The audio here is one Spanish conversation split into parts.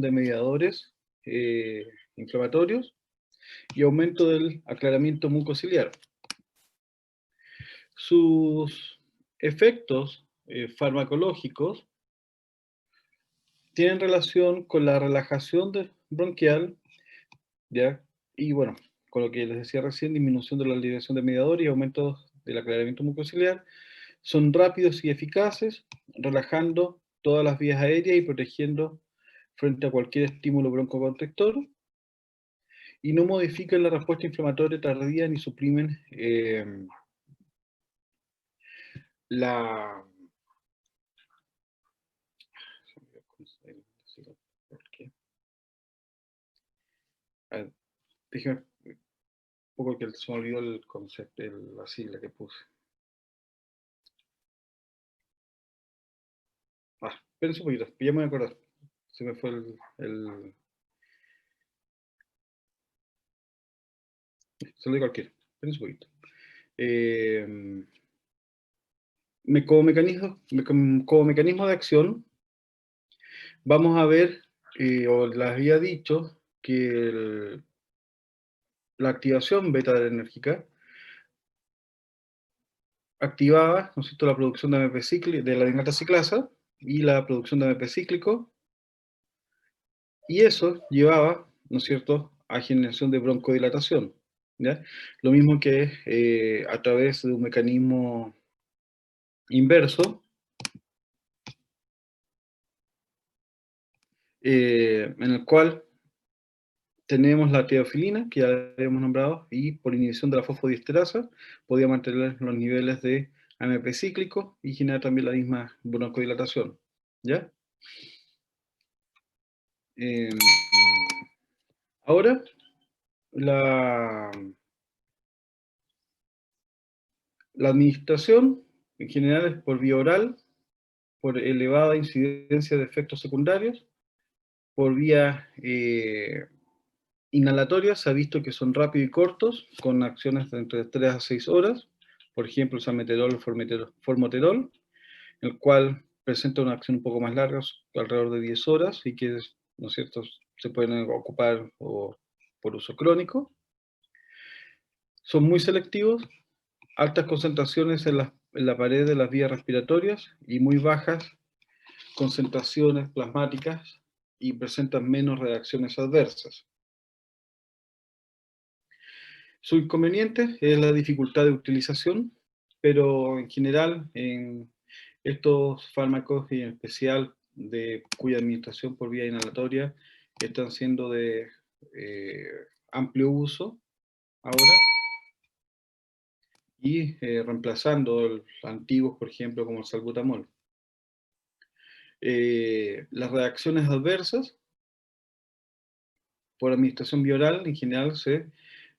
de mediadores inflamatorios y aumento del aclaramiento mucociliar. Sus efectos farmacológicos tienen relación con la relajación bronquial, ¿ya? Y bueno, con lo que les decía recién, disminución de la liberación de mediadores y aumento del aclaramiento mucociliar. Son rápidos y eficaces, relajando todas las vías aéreas y protegiendo frente a cualquier estímulo broncoconstrictor, y no modifican la respuesta inflamatoria tardía ni suprimen la... A ver, déjame un poco que se me olvidó el concepto, la sigla que puse. Espérense un poquito, ya me voy a acordar. Se me fue se lo digo al quiero. Espérense un poquito. Como mecanismo de acción, vamos a ver, o les había dicho, que la activación beta-adrenérgica activaba, ¿no es cierto?, la producción de AMP cíclico, de la adenata ciclasa, y la producción de AMP cíclico, y eso llevaba, ¿no es cierto?, a generación de broncodilatación, ¿ya? Lo mismo que a través de un mecanismo inverso, en el cual tenemos la teofilina, que ya habíamos nombrado, y por inhibición de la fosfodiesterasa, podía mantener los niveles de AMP cíclico y generar también la misma broncodilatación, ¿ya? Ahora, la administración, en general, es por vía oral, por elevada incidencia de efectos secundarios, por vía inhalatoria. Se ha visto que son rápidos y cortos, con acciones de entre 3 a 6 horas, por ejemplo, el salmeterol o formoterol, el cual presenta una acción un poco más larga, alrededor de 10 horas, y que, ¿no es cierto?, se pueden ocupar por uso crónico. Son muy selectivos, altas concentraciones en la pared de las vías respiratorias y muy bajas concentraciones plasmáticas, y presentan menos reacciones adversas. Su inconveniente es la dificultad de utilización, pero en general en estos fármacos, y en especial cuya administración por vía inhalatoria, están siendo de amplio uso ahora, y reemplazando antiguos, por ejemplo, como el salbutamol. Las reacciones adversas por administración bioral en general se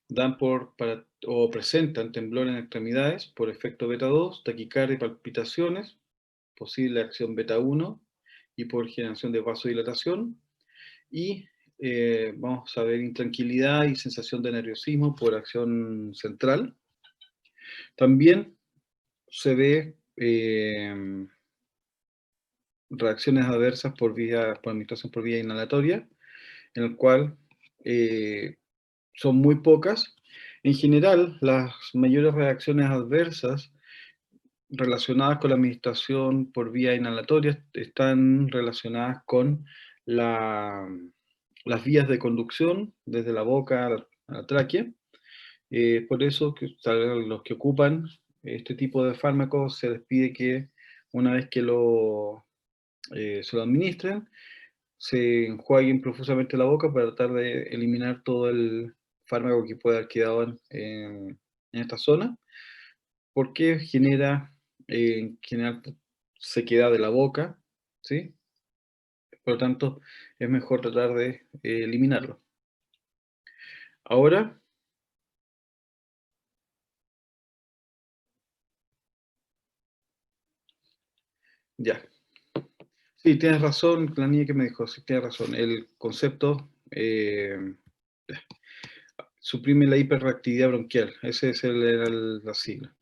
dan o presentan temblor en extremidades por efecto beta 2, taquicardia y palpitaciones, posible acción beta 1, y por generación de vasodilatación, y vamos a ver intranquilidad y sensación de nerviosismo por acción central. También se ve reacciones adversas por administración por vía inhalatoria, en el cual son muy pocas. En general, las mayores reacciones adversas relacionadas con la administración por vía inhalatoria están relacionadas con las vías de conducción, desde la boca a la tráquea. Por eso, los que ocupan este tipo de fármacos, se les pide que una vez que se lo administren, se enjuaguen profusamente la boca para tratar de eliminar todo el fármaco que pueda haber quedado en esta zona, porque genera sequedad de la boca, ¿sí? Por lo tanto, es mejor tratar de eliminarlo. Ahora, ya. Sí, tienes razón, la niña que me dijo, sí, tienes razón. El concepto suprime la hiperreactividad bronquial. Ese era la sigla.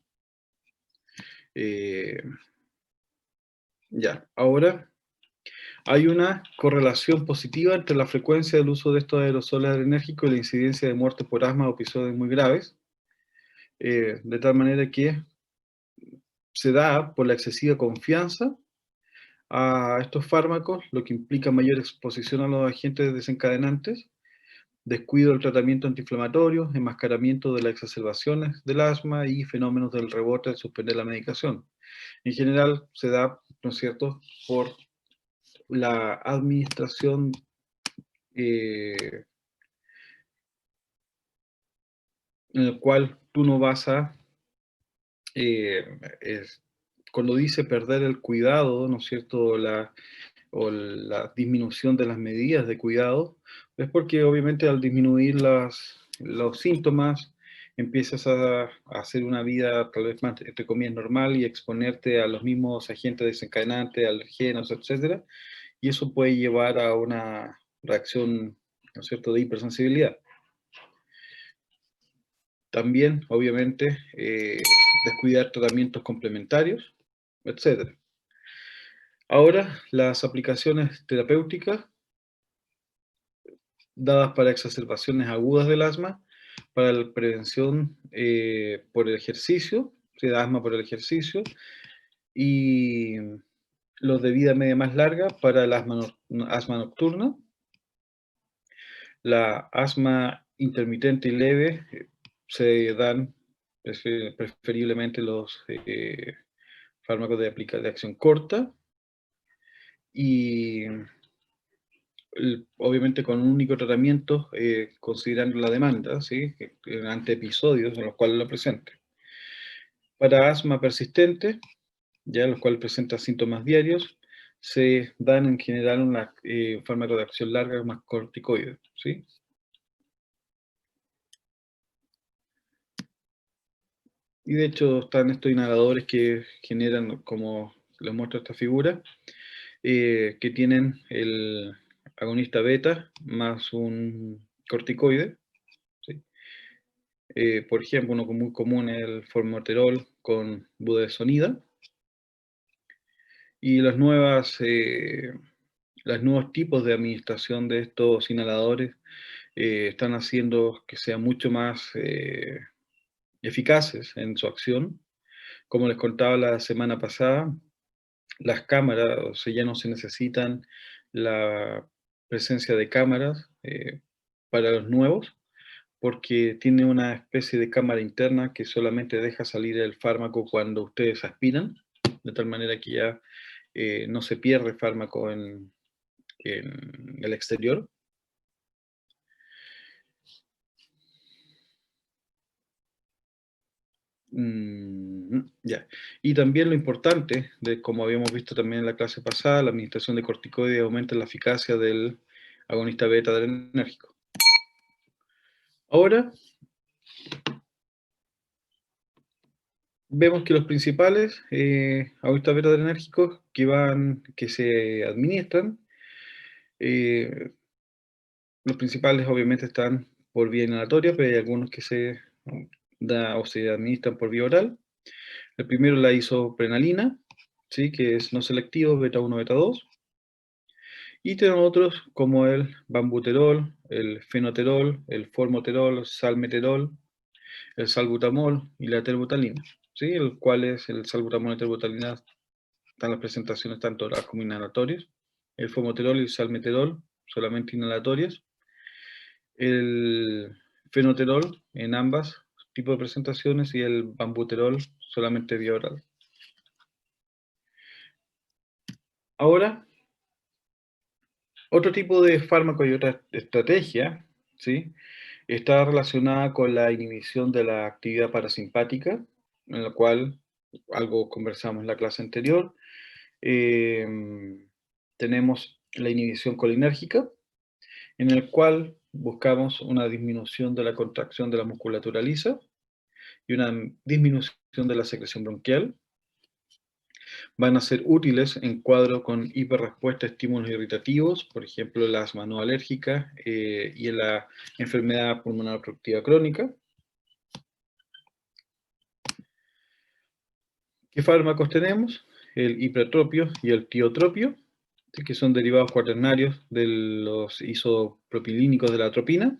Ya, ahora Hay una correlación positiva entre la frecuencia del uso de estos aerosoles adrenérgicos y la incidencia de muerte por asma o episodios muy graves, de tal manera que se da por la excesiva confianza a estos fármacos, lo que implica mayor exposición a los agentes desencadenantes, descuido del tratamiento antiinflamatorio, enmascaramiento de las exacerbaciones del asma y fenómenos del rebote al suspender la medicación. En general se da, ¿no es cierto?, por la administración en el cual tú no vas a, cuando dice perder el cuidado, ¿no es cierto?, o la disminución de las medidas de cuidado, es porque obviamente al disminuir los síntomas, empiezas a hacer una vida tal vez más, entre comillas, normal y exponerte a los mismos agentes desencadenantes, alergenos, etcétera, y eso puede llevar a una reacción, ¿no es cierto?, de hipersensibilidad. También, obviamente, descuidar tratamientos complementarios, etcétera. Ahora, las aplicaciones terapéuticas dadas para exacerbaciones agudas del asma, para la prevención por el ejercicio, de asma por el ejercicio, y los de vida media más larga para el asma nocturna, la asma intermitente y leve, se dan preferiblemente los fármacos de acción corta, y obviamente con un único tratamiento, considerando la demanda, ¿sí?, ante episodios en los cuales lo presente. Para asma persistente, ya los cuales presentan síntomas diarios, se dan en general un fármaco de acción larga más corticoide, ¿sí? Y de hecho están estos inhaladores que generan, como les muestro esta figura, que tienen el agonista beta más un corticoide, ¿sí? Por ejemplo, uno muy común es el formoterol con budesonida. Y los nuevos tipos de administración de estos inhaladores están haciendo que sean mucho más eficaces en su acción. Como les contaba la semana pasada, las cámaras, o sea, ya no se necesitan la presencia de cámaras para los nuevos, porque tiene una especie de cámara interna que solamente deja salir el fármaco cuando ustedes aspiran, de tal manera que ya no se pierde fármaco en el exterior. Ya. Y también lo importante, como habíamos visto también en la clase pasada, la administración de corticoides aumenta la eficacia del agonista beta adrenérgico. Ahora, vemos que los principales agonistas beta adrenérgicos que se administran, los principales obviamente están por vía inhalatoria, pero hay algunos que se da o se administran por vía oral. El primero es la isoprenalina, ¿sí?, que es no selectivo, beta 1, beta 2. Y tenemos otros como el bambuterol, el fenoterol, el formoterol, salmeterol, el salbutamol y la terbutalina, ¿sí?, el cual es el salbutamol y la terbutalina, están las presentaciones tanto orales como inhalatorias. El formoterol y el salmeterol solamente inhalatorias. El fenoterol en ambas tipos de presentaciones y el bambuterol solamente vía oral. Ahora, otro tipo de fármaco y otra estrategia, ¿sí?, está relacionada con la inhibición de la actividad parasimpática, en la cual algo conversamos en la clase anterior. Tenemos la inhibición colinérgica, en el cual buscamos una disminución de la contracción de la musculatura lisa y una disminución de la secreción bronquial. Van a ser útiles en cuadros con hiperrespuesta a estímulos irritativos, por ejemplo, el asma no alérgica y en la enfermedad pulmonar obstructiva crónica. ¿Qué fármacos tenemos? El hipertropio y el tiotropio, que son derivados cuaternarios de los isopropilínicos de la atropina.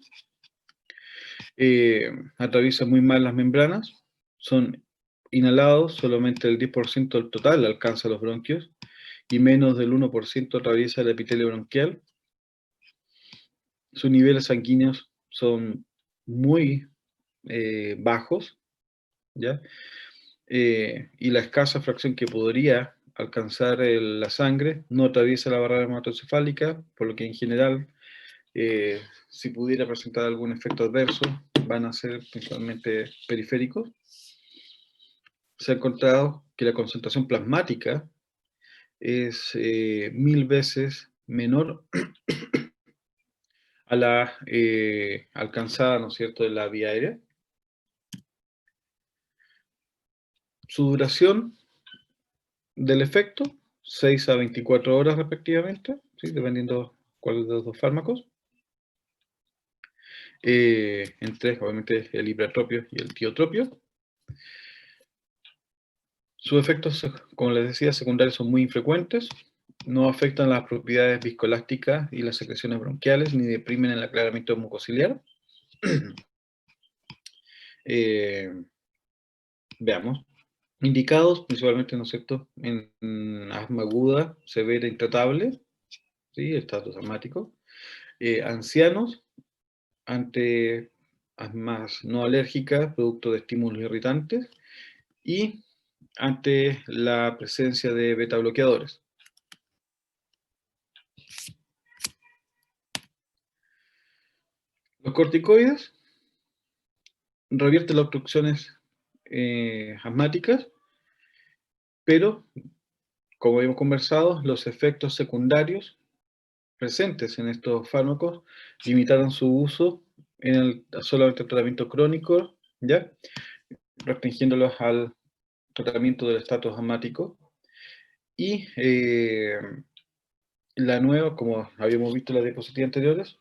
Atraviesan muy mal las membranas, son inhalados, solamente el 10% del total alcanza los bronquios, y menos del 1% atraviesa el epitelio bronquial. Sus niveles sanguíneos son muy bajos, ¿ya? Y la escasa fracción que podría alcanzar la sangre no atraviesa la barrera hematocefálica, por lo que en general, si pudiera presentar algún efecto adverso, van a ser principalmente periféricos. Se ha encontrado que la concentración plasmática es 1000 veces menor a la alcanzada, ¿no es cierto?, de la vía aérea. Su duración del efecto, 6 a 24 horas respectivamente, ¿sí?, dependiendo cuál de los dos fármacos. Entre, obviamente, el hipratropio y el tiotropio. Sus efectos, como les decía, secundarios son muy infrecuentes, no afectan las propiedades viscoelásticas y las secreciones bronquiales, ni deprimen el aclaramiento mucociliar. Veamos. Indicados principalmente, ¿no es cierto?, en asma aguda, severa, intratable, ¿sí?, estatus asmático. Ancianos, ante asmas no alérgicas, producto de estímulos irritantes, y ante la presencia de beta bloqueadores. Los corticoides revierten las obstrucciones asmáticas, pero, como hemos conversado, los efectos secundarios presentes en estos fármacos limitaron su uso en solamente el tratamiento crónico, ¿ya?, restringiéndolos al tratamiento del estatus asmático. Y la nueva, como habíamos visto en las diapositivas anteriores,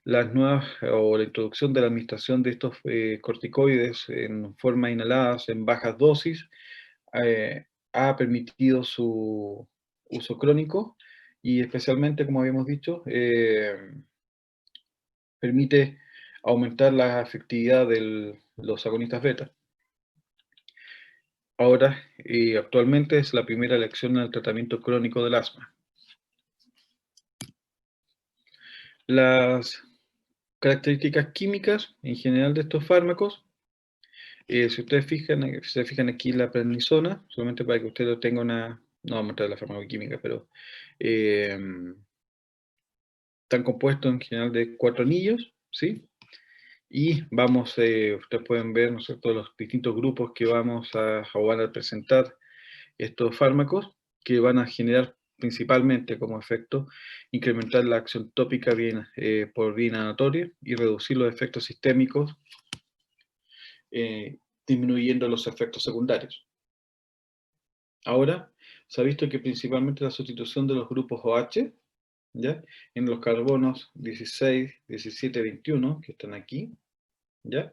las nuevas o la introducción de la administración de estos corticoides en forma inhaladas en bajas dosis ha permitido su uso crónico y especialmente, como habíamos dicho, permite aumentar la efectividad de los agonistas beta. Ahora, actualmente es la primera elección en el tratamiento crónico del asma. Las características químicas en general de estos fármacos, si ustedes se fijan aquí la prednisona, solamente para que ustedes tengan una, no vamos a mostrar la farmacoquímica, pero están compuestos en general de 4 anillos, ¿sí? Y vamos, ustedes pueden ver, ¿no es cierto?, los distintos grupos que vamos o van a presentar estos fármacos, que van a generar principalmente como efecto incrementar la acción tópica por vía inhalatoria y reducir los efectos sistémicos, disminuyendo los efectos secundarios. Ahora, se ha visto que principalmente la sustitución de los grupos OH, ¿ya?, en los carbonos 16, 17, 21, que están aquí, ¿ya?,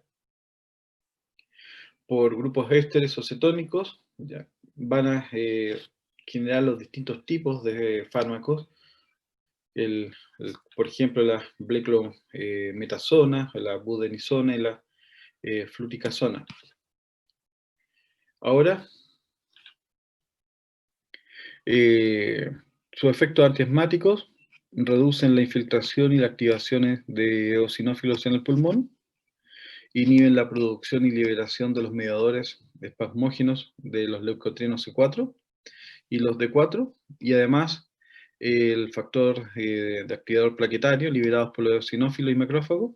por grupos ésteres o cetónicos, ¿ya?, van a generar los distintos tipos de fármacos, por ejemplo, la beclometasona, la budenisona y la fluticasona. Ahora, sus efectos antiasmáticos reducen la infiltración y la activación de eosinófilos en el pulmón, inhiben la producción y liberación de los mediadores espasmógenos de los leucotrienos C4 y los D4, y además el factor de activador plaquetario liberados por los eosinófilos y macrófagos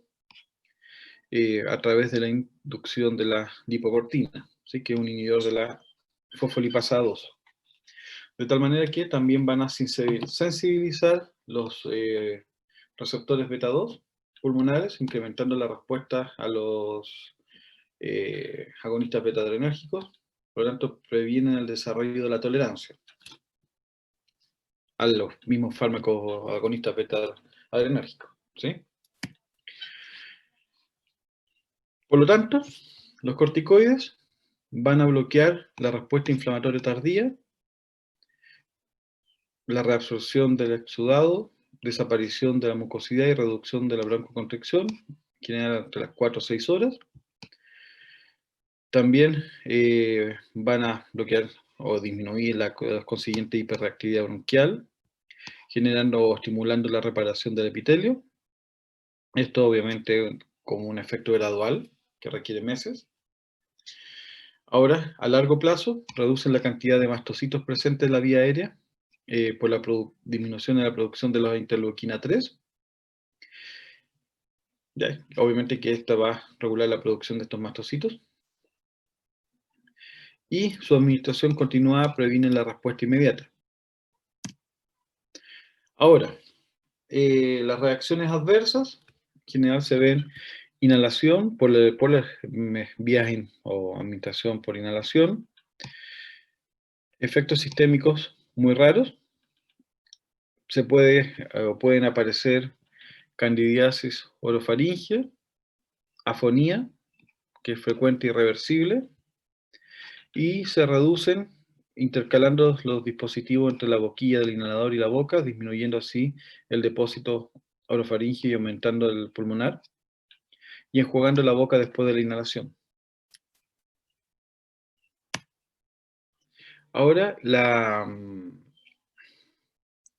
a través de la inducción de la lipocortina, ¿sí?, que es un inhibidor de la fosfolipasa 2. De tal manera que también van a sensibilizar los receptores beta 2 pulmonares, incrementando la respuesta a los agonistas beta adrenérgicos, por lo tanto previenen el desarrollo de la tolerancia a los mismos fármacos agonistas beta adrenérgicos, ¿sí? Por lo tanto, los corticoides van a bloquear la respuesta inflamatoria tardía, la reabsorción del exudado, desaparición de la mucosidad y reducción de la broncoconstricción, general entre las 4 o 6 horas. También van a bloquear o disminuir la consiguiente hiperreactividad bronquial, generando o estimulando la reparación del epitelio. Esto obviamente como un efecto gradual que requiere meses. Ahora, a largo plazo, reducen la cantidad de mastocitos presentes en la vía aérea por la disminución de la producción de la interleuquina 3. Ya, obviamente que esta va a regular la producción de estos mastocitos. Y su administración continuada previene la respuesta inmediata. Ahora, las reacciones adversas en general se ven inhalación por las vías o administración por inhalación, efectos sistémicos muy raros, pueden aparecer candidiasis orofaringea, afonía, que es frecuente y reversible, y se reducen intercalando los dispositivos entre la boquilla del inhalador y la boca, disminuyendo así el depósito orofaringeo y aumentando el pulmonar, y enjuagando la boca después de la inhalación. Ahora,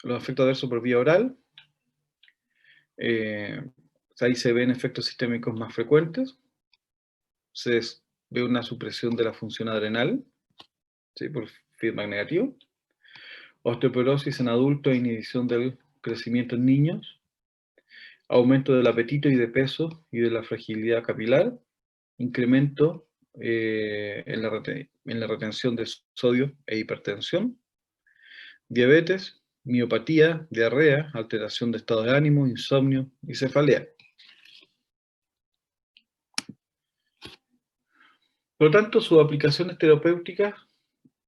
los efectos adversos por vía oral. Ahí se ven efectos sistémicos más frecuentes. Se ve una supresión de la función adrenal, ¿sí? Por feedback negativo. Osteoporosis en adultos e inhibición del crecimiento en niños. Aumento del apetito y de peso y de la fragilidad capilar. Incremento en la retención de sodio e hipertensión. Diabetes, miopatía, diarrea, alteración de estado de ánimo, insomnio y cefalea. Por lo tanto, sus aplicaciones terapéuticas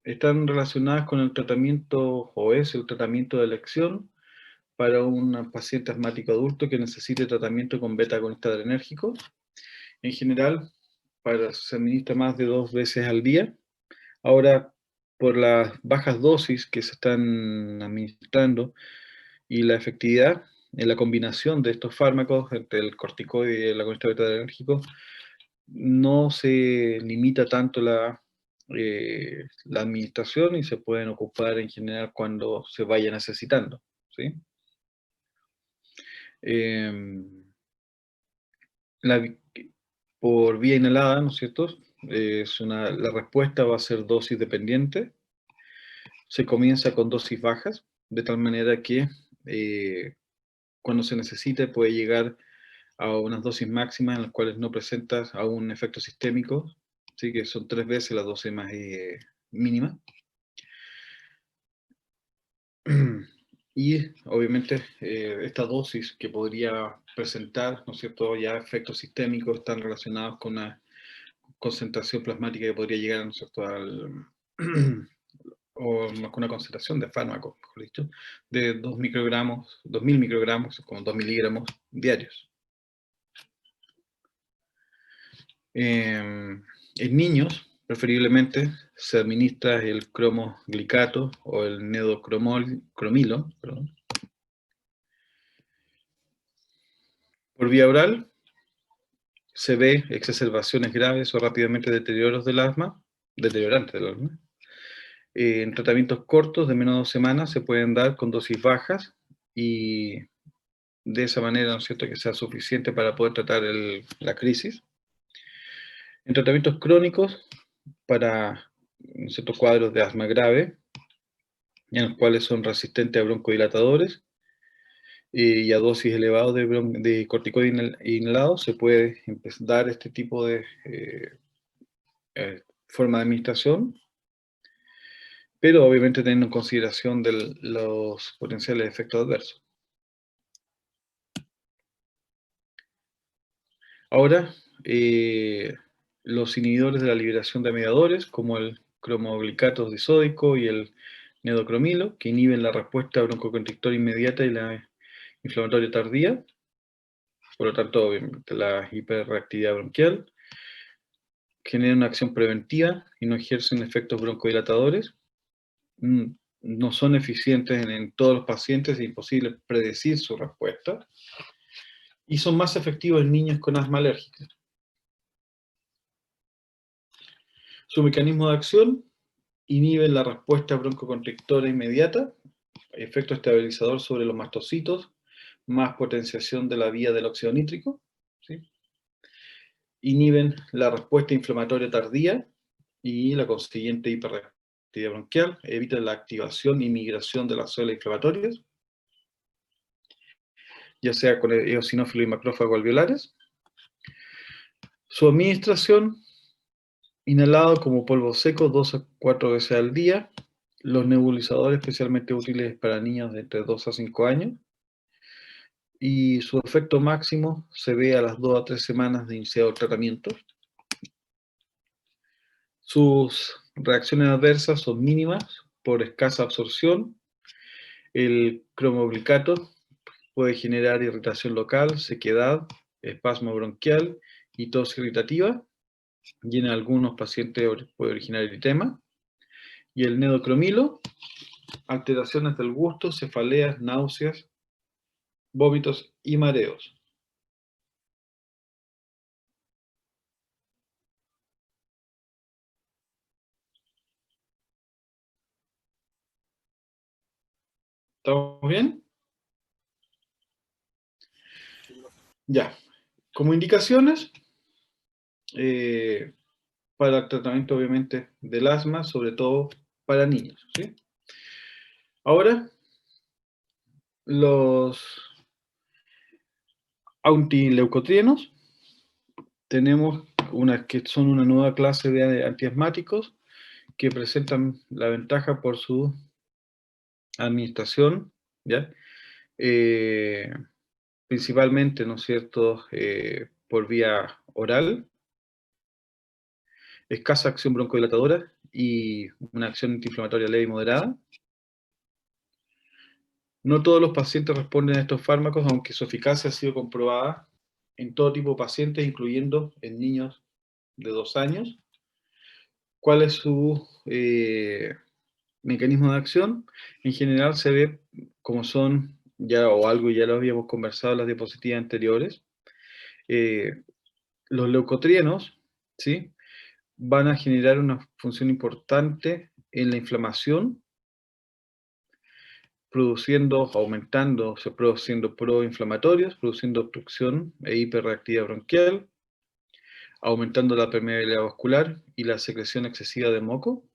están relacionadas con el tratamiento, o es el tratamiento de elección para un paciente asmático adulto que necesite tratamiento con beta-agonista adrenérgico. En general, se administra más de 2 veces al día. Ahora, por las bajas dosis que se están administrando y la efectividad en la combinación de estos fármacos entre el corticoide y el agonista beta-adrenérgico, no se limita tanto la administración y se pueden ocupar en general cuando se vaya necesitando, ¿sí? Por vía inhalada, ¿no es cierto? La respuesta va a ser dosis dependiente. Se comienza con dosis bajas, de tal manera que cuando se necesite puede llegar a unas dosis máximas en las cuales no presentas aún efectos sistémicos, ¿sí? Que son 3 veces la dosis más mínima. Y obviamente esta dosis que podría presentar, ¿no es cierto?, ya efectos sistémicos están relacionados con una concentración plasmática que podría llegar, ¿no es cierto?, o con una concentración de fármacos, mejor dicho, de 2 microgramos, 2000 microgramos, como 2 miligramos diarios. En niños, preferiblemente, se administra el cromoglicato o el nedocromilo, perdón. Por vía oral, se ve exacerbaciones graves o rápidamente deteriorantes del asma. En tratamientos cortos de menos de 2 semanas se pueden dar con dosis bajas y de esa manera, ¿no es cierto?, que sea suficiente para poder tratar la crisis. En tratamientos crónicos, para ciertos cuadros de asma grave, en los cuales son resistentes a broncodilatadores y a dosis elevadas de corticoide inhalado, se puede dar este tipo de forma de administración, pero obviamente teniendo en consideración los potenciales efectos adversos. Ahora, los inhibidores de la liberación de mediadores, como el cromoglicato disódico y el nedocromilo, que inhiben la respuesta broncoconstrictora inmediata y la inflamatoria tardía, por lo tanto, obviamente, la hiperreactividad bronquial, generan una acción preventiva y no ejercen efectos broncodilatadores. no son eficientes en todos los pacientes, es imposible predecir su respuesta, y son más efectivos en niños con asma alérgica. Su mecanismo de acción: inhiben la respuesta broncoconstrictora inmediata, efecto estabilizador sobre los mastocitos, más potenciación de la vía del óxido nítrico, ¿sí? Inhiben la respuesta inflamatoria tardía y la consiguiente hiperreactividad bronquial, evitan la activación y migración de las células inflamatorias, ya sea con eosinófilo y macrófago alveolares. Su administración: inhalado como polvo seco 2 a 4 veces al día. Los nebulizadores especialmente útiles para niños de entre 2 a 5 años. Y su efecto máximo se ve a las 2 a 3 semanas de iniciado el tratamiento. Sus reacciones adversas son mínimas por escasa absorción. El cromoglicato puede generar irritación local, sequedad, espasmo bronquial y tos irritativa, y en algunos pacientes puede originar eritema. Y el neocromilo: alteraciones del gusto, cefaleas, náuseas, vómitos y mareos. ¿Estamos bien? Ya. Como indicaciones, para el tratamiento obviamente del asma, sobre todo para niños, ¿sí? Ahora, los antileucotrienos, tenemos que son una nueva clase de antiasmáticos que presentan la ventaja por su administración, ¿ya? Eh, Principalmente, ¿no es cierto?, por vía oral, escasa acción broncodilatadora y una acción antiinflamatoria leve y moderada. No todos los pacientes responden a estos fármacos, aunque su eficacia ha sido comprobada en todo tipo de pacientes, incluyendo en niños de 2 años. ¿Cuál es su mecanismo de acción? En general se ve como son, ya o algo ya lo habíamos conversado en las diapositivas anteriores, los leucotrienos, ¿sí?, van a generar una función importante en la inflamación, produciendo proinflamatorios, produciendo obstrucción e hiperreactividad bronquial, aumentando la permeabilidad vascular y la secreción excesiva de moco.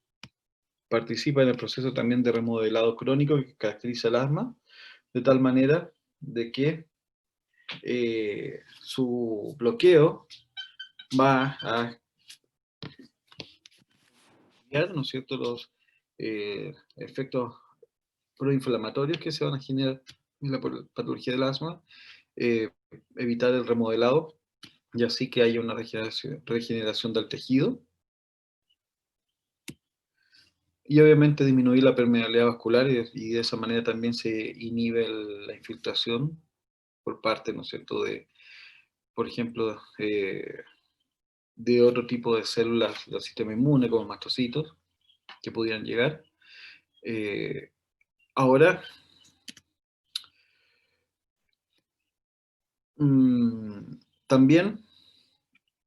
Participa en el proceso también de remodelado crónico que caracteriza el asma, de tal manera de que su bloqueo va a cambiar, ¿no es cierto?, los efectos proinflamatorios que se van a generar en la patología del asma, evitar el remodelado, y así que haya una regeneración del tejido, y obviamente disminuir la permeabilidad vascular, y de esa manera también se inhibe la infiltración por parte, ¿no es cierto?, por ejemplo, de otro tipo de células del sistema inmune, como mastocitos, que pudieran llegar. Ahora, también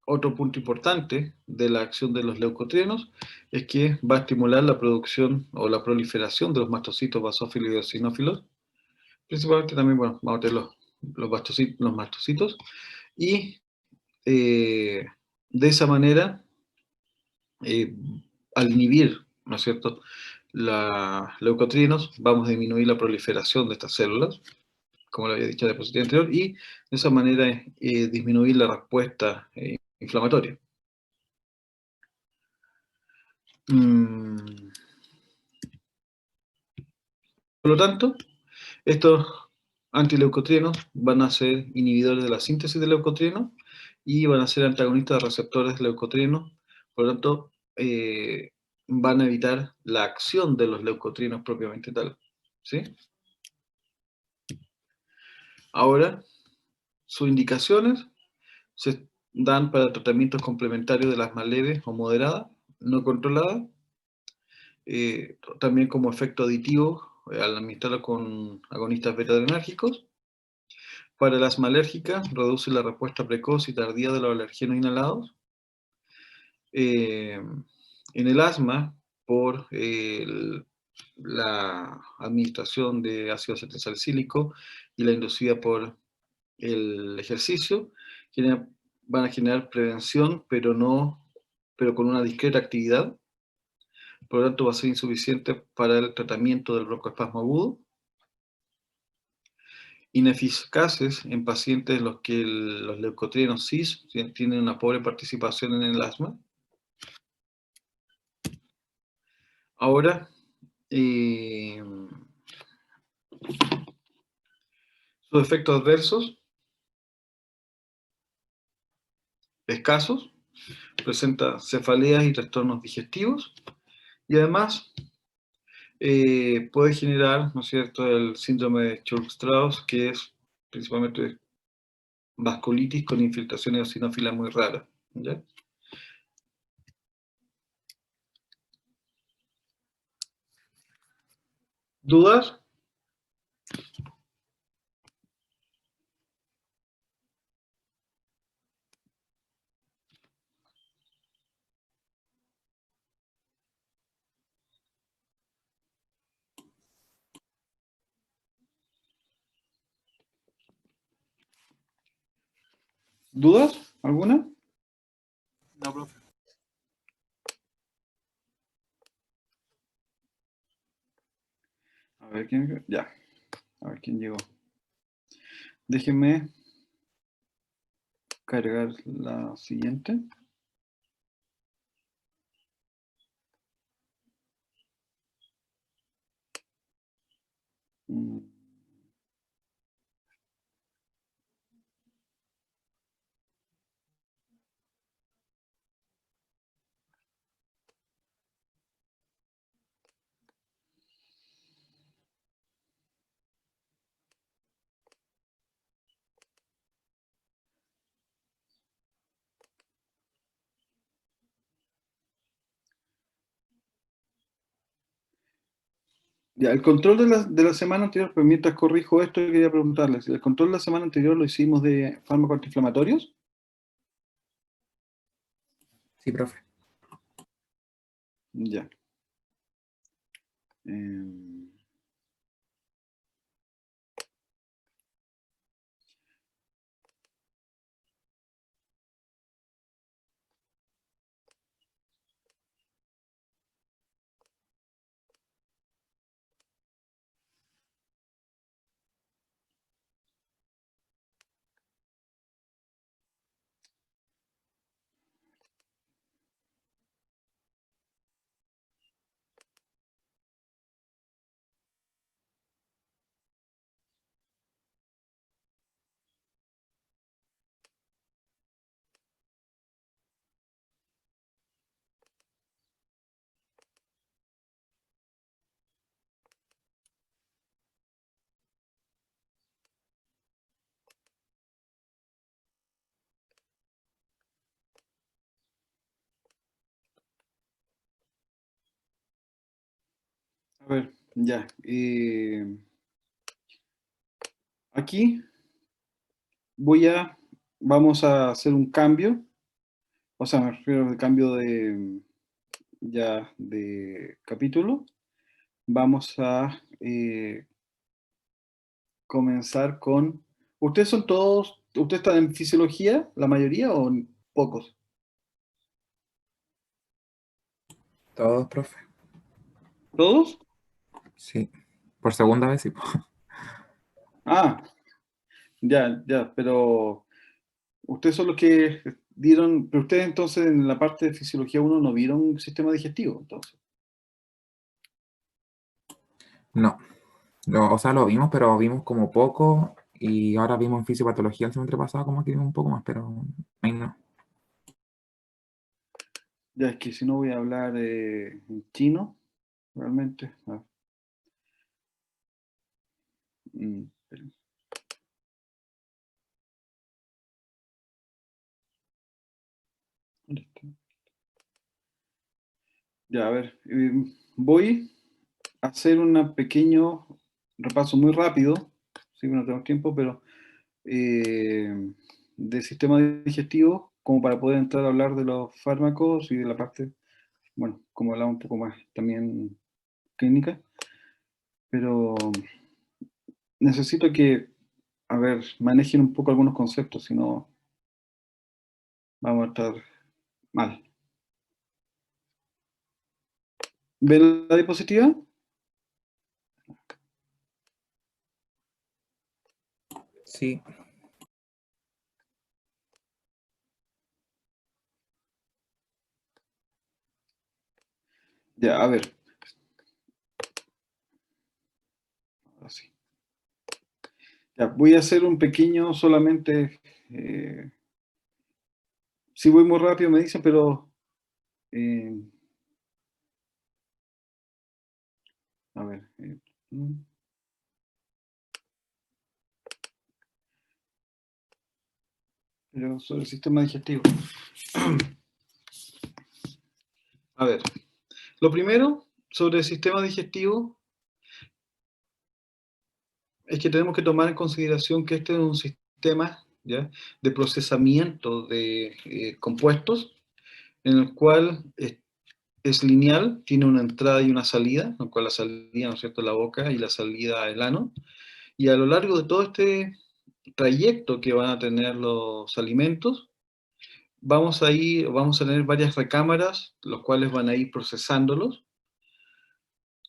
otro punto importante de la acción de los leucotrienos es que va a estimular la producción o la proliferación de los mastocitos basófilos y eosinófilos. Principalmente también, bueno, vamos a tener los mastocitos, y de esa manera, eh, al inhibir, ¿no es cierto?, los leucotrienos, vamos a disminuir la proliferación de estas células, como lo había dicho en la diapositiva anterior, y de esa manera disminuir la respuesta inflamatoria. Por lo tanto, estos antileucotrienos van a ser inhibidores de la síntesis de leucotrienos y van a ser antagonistas de receptores de leucotrienos. Por lo tanto, van a evitar la acción de los leucotrienos propiamente tal, ¿sí? Ahora, sus indicaciones se dan para tratamientos complementarios del asma leve o moderada, no controlada, también como efecto aditivo al administrarlo con agonistas beta-adrenérgicos. Para el asma alérgica, reduce la respuesta precoz y tardía de los alergenos inhalados. En el asma, por la administración de ácido acetilsalicílico y la inducida por el ejercicio, van a generar prevención, pero con una discreta actividad. Por lo tanto, va a ser insuficiente para el tratamiento del broncoespasmo agudo. Ineficaces en pacientes en los que los leucotrienos cis tienen una pobre participación en el asma. Ahora, sus efectos adversos, escasos, presenta cefaleas y trastornos digestivos, y además puede generar, ¿no es cierto?, el síndrome de Churg-Strauss, que es principalmente vasculitis con infiltración eosinófila muy rara, ¿ya? ¿Dudas? ¿Dudas? ¿Alguna? No, profe. A ver quién. Ya. A ver quién llegó. Déjenme cargar la siguiente. Ya, el control de la semana anterior, pero mientras corrijo esto, quería preguntarles, ¿el control de la semana anterior lo hicimos de fármacos antiinflamatorios? Sí, profe. Ya. Em, a ver, ya. Aquí vamos a hacer un cambio, o sea, me refiero al cambio de capítulo. Vamos a comenzar con... ¿Ustedes son todos, ustedes están en fisiología, la mayoría o pocos? Todos, profe. ¿Todos? Sí. Por segunda vez, sí. Ah, ya, pero ustedes son los que dieron, pero ustedes entonces en la parte de fisiología 1 no vieron sistema digestivo, entonces. No. O sea, lo vimos, pero vimos como poco. Y ahora vimos en fisiopatología el semestre pasado, como que vimos un poco más, pero ahí no. Ya es que si no voy a hablar en chino, realmente. Esperen. ¿Dónde está? Ya, a ver, voy a hacer un pequeño repaso muy rápido, sí, no tenemos tiempo, pero del sistema digestivo, como para poder entrar a hablar de los fármacos y de la parte, bueno, como hablaba un poco más también clínica, pero necesito que, a ver, manejen un poco algunos conceptos, si no vamos a estar mal. ¿Ven la diapositiva? Sí. Ya, a ver. Ahora sí. Ya, voy a hacer un pequeño solamente. Si voy muy rápido me dicen, pero eh, a ver. Pero sobre el sistema digestivo. A ver, lo primero sobre el sistema digestivo es que tenemos que tomar en consideración que este es un sistema, ¿ya?, de procesamiento de compuestos, en el cual es lineal, tiene una entrada y una salida, en el cual la salida, ¿no es cierto?, la boca y la salida el ano, y a lo largo de todo este trayecto que van a tener los alimentos, vamos a tener varias recámaras, los cuales van a ir procesándolos,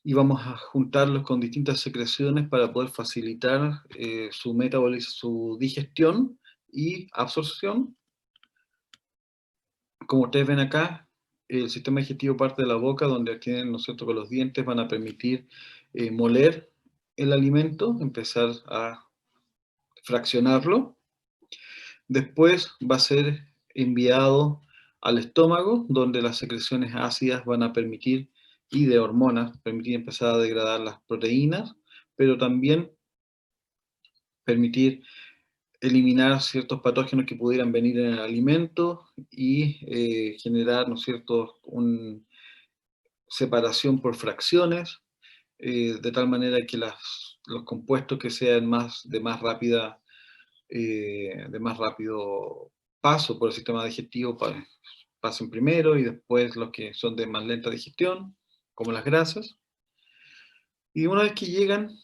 y vamos a juntarlos con distintas secreciones para poder facilitar su metabolismo, su digestión y absorción. Como ustedes ven acá, el sistema digestivo parte de la boca, donde tienen, ¿no es cierto?, que los dientes van a permitir moler el alimento, empezar a fraccionarlo. Después va a ser enviado al estómago, donde las secreciones ácidas van a permitir, y de hormonas, permitir empezar a degradar las proteínas, pero también permitir eliminar ciertos patógenos que pudieran venir en el alimento y generar, ¿no es cierto?, una separación por fracciones, de tal manera que los compuestos que sean de más rápido paso por el sistema digestivo pasen primero, y después los que son de más lenta digestión, como las grasas. Y una vez que llegan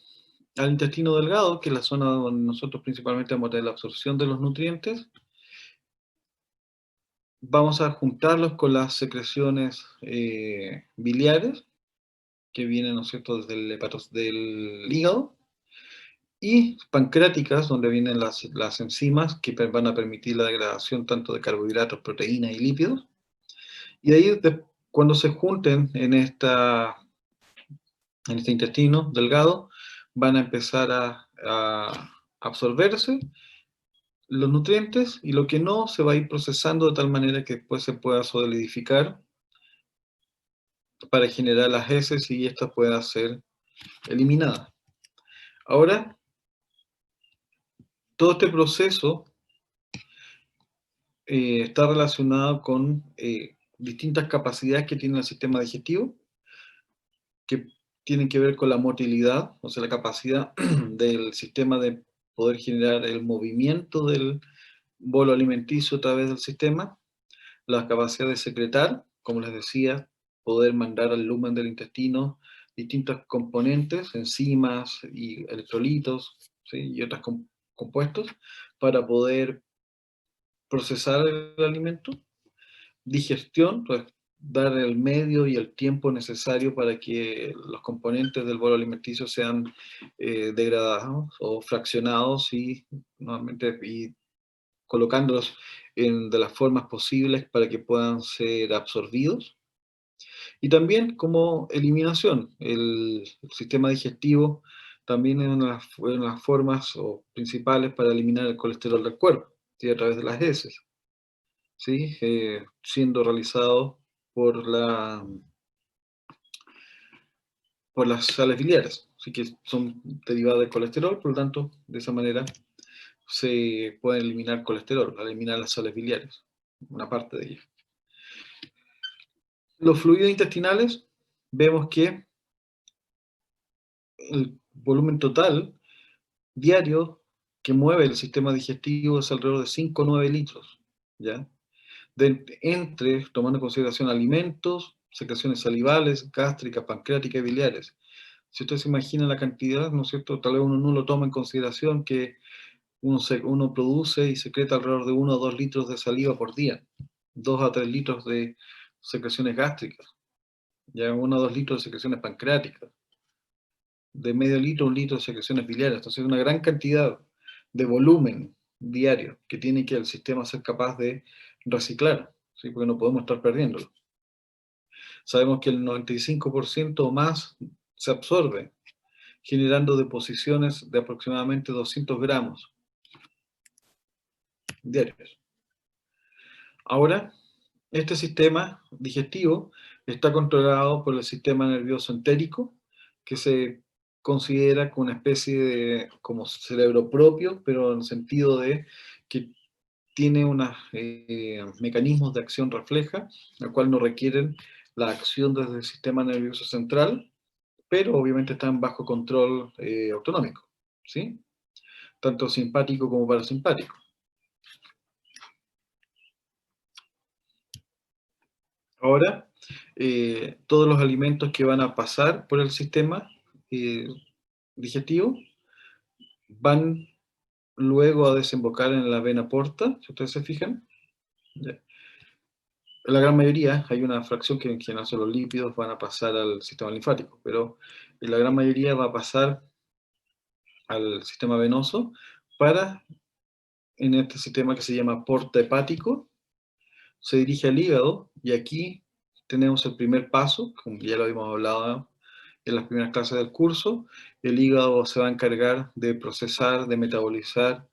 al intestino delgado, que es la zona donde nosotros principalmente vamos a tener la absorción de los nutrientes, vamos a juntarlos con las secreciones biliares, que vienen, ¿no es cierto?, desde del hígado, y pancreáticas, donde vienen las enzimas que van a permitir la degradación tanto de carbohidratos, proteínas y lípidos. Y de ahí, cuando se junten en este intestino delgado, van a empezar a absorberse los nutrientes, y lo que no se va a ir procesando de tal manera que después se pueda solidificar para generar las heces y esta pueda ser eliminada. Ahora, todo este proceso está relacionado con distintas capacidades que tiene el sistema digestivo, que tienen que ver con la motilidad, o sea, la capacidad del sistema de poder generar el movimiento del bolo alimenticio a través del sistema, la capacidad de secretar, como les decía, poder mandar al lumen del intestino distintos componentes, enzimas y electrolitos, ¿sí?, y otros compuestos, para poder procesar el alimento. Digestión, pues dar el medio y el tiempo necesario para que los componentes del bolo alimenticio sean degradados o fraccionados, y normalmente colocándolos de las formas posibles para que puedan ser absorbidos. Y también como eliminación, el sistema digestivo también es una de las formas principales para eliminar el colesterol del cuerpo, ¿sí?, a través de las heces, ¿sí?, siendo realizado por, por las sales biliares, así que son derivadas del colesterol, por lo tanto, de esa manera se puede eliminar colesterol, al eliminar las sales biliares, una parte de ellas. Los fluidos intestinales, vemos que el volumen total diario que mueve el sistema digestivo es alrededor de 5 o 9 litros, ¿ya? Tomando en consideración alimentos, secreciones salivales, gástricas, pancreáticas y biliares. Si usted se imagina la cantidad, ¿no es cierto? Tal vez uno no lo toma en consideración que uno produce y secreta alrededor de 1 o 2 litros de saliva por día, 2 a 3 litros de secreciones gástricas, ya 1 o 2 litros de secreciones pancreáticas, de medio litro a 1 litro de secreciones biliares. Entonces, una gran cantidad de volumen diario que tiene que el sistema ser capaz de reciclar, ¿sí? Porque no podemos estar perdiéndolo. Sabemos que el 95% o más se absorbe, generando deposiciones de aproximadamente 200 gramos diarios. Ahora, este sistema digestivo está controlado por el sistema nervioso entérico, que se considera como una especie de como cerebro propio, pero en el sentido de que tiene unos mecanismos de acción refleja, el cual no requieren la acción desde el sistema nervioso central, pero obviamente están bajo control autonómico, ¿sí? Tanto simpático como parasimpático. Ahora, todos los alimentos que van a pasar por el sistema eh, digestivo van luego a desembocar en la vena porta, si ustedes se fijan. Ya. La gran mayoría, hay una fracción que en general son los lípidos, van a pasar al sistema linfático, pero la gran mayoría va a pasar al sistema venoso para, en este sistema que se llama porta hepático, se dirige al hígado y aquí tenemos el primer paso, como ya lo habíamos hablado en las primeras clases del curso. El hígado se va a encargar de procesar, de metabolizar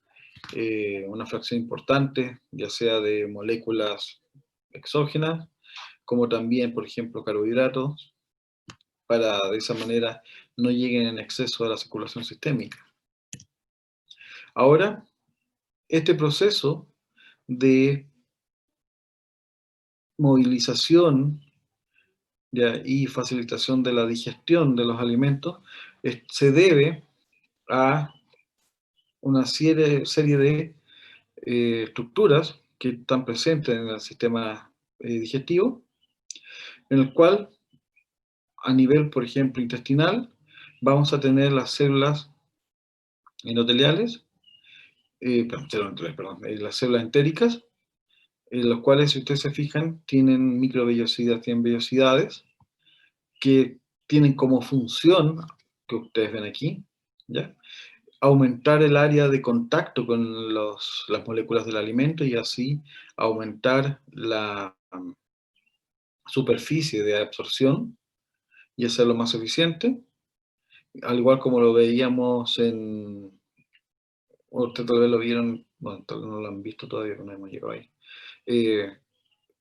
una fracción importante, ya sea de moléculas exógenas, como también, por ejemplo, carbohidratos, para de esa manera no lleguen en exceso a la circulación sistémica. Ahora, este proceso de movilización, ¿ya? Y facilitación de la digestión de los alimentos se debe a una serie de estructuras que están presentes en el sistema digestivo, en el cual, a nivel, por ejemplo, intestinal, vamos a tener las células endoteliales, las células entéricas, los cuales, si ustedes se fijan, tienen microvellosidades, tienen vellosidades, que tienen como función, que ustedes ven aquí, ¿ya? Aumentar el área de contacto con las moléculas del alimento y así aumentar la superficie de absorción y hacerlo más eficiente, al igual como lo veíamos ustedes tal vez lo vieron, bueno, tal vez no lo han visto todavía, no hemos llegado ahí,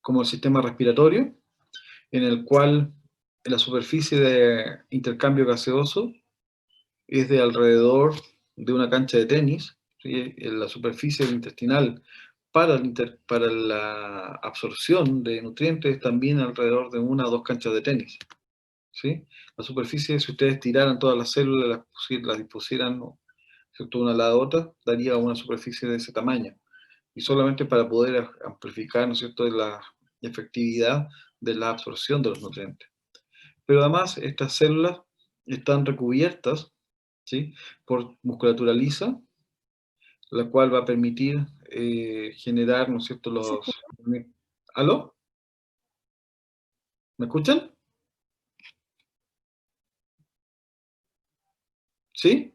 como el sistema respiratorio, en el cual la superficie de intercambio gaseoso es de alrededor de una cancha de tenis, ¿sí? La superficie intestinal para la absorción de nutrientes también alrededor de 1 o 2 canchas de tenis, ¿sí? La superficie, si ustedes tiraran todas las células, las dispusieran, ¿cierto?, una a la otra, daría una superficie de ese tamaño. Y solamente para poder amplificar, ¿no es cierto?, la efectividad de la absorción de los nutrientes. Pero además, estas células están recubiertas, ¿sí?, por musculatura lisa, la cual va a permitir generar, ¿no es cierto?, ¿Se los... escucha? ¿Aló? ¿Me escuchan? ¿Sí?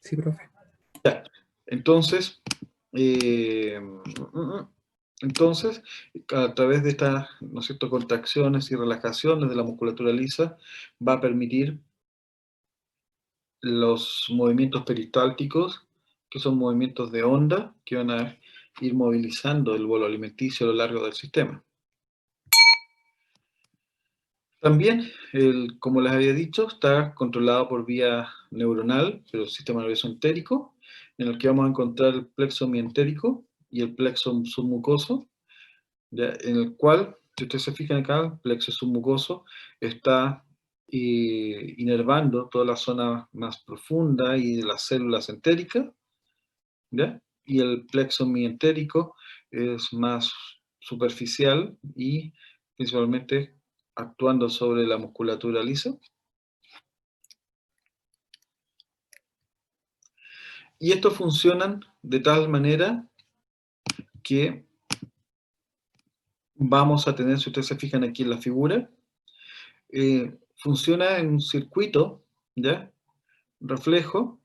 Sí, profe. Ya. Entonces, eh, entonces, a través de estas, ¿no es cierto?, contracciones y relajaciones de la musculatura lisa, va a permitir los movimientos peristálticos, que son movimientos de onda, que van a ir movilizando el bolo alimenticio a lo largo del sistema. También, como les había dicho, está controlado por vía neuronal, pero el sistema nervioso entérico, en el que vamos a encontrar el plexo mientérico y el plexo submucoso, ¿ya?, en el cual Si ustedes se fijan acá, el plexo submucoso está inervando toda la zona más profunda y de las células entéricas, ¿ya? Y el plexo mientérico es más superficial y principalmente actuando sobre la musculatura lisa. Y estos funcionan de tal manera que vamos a tener, si ustedes se fijan aquí en la figura, funciona en un circuito, ¿ya? Reflejo,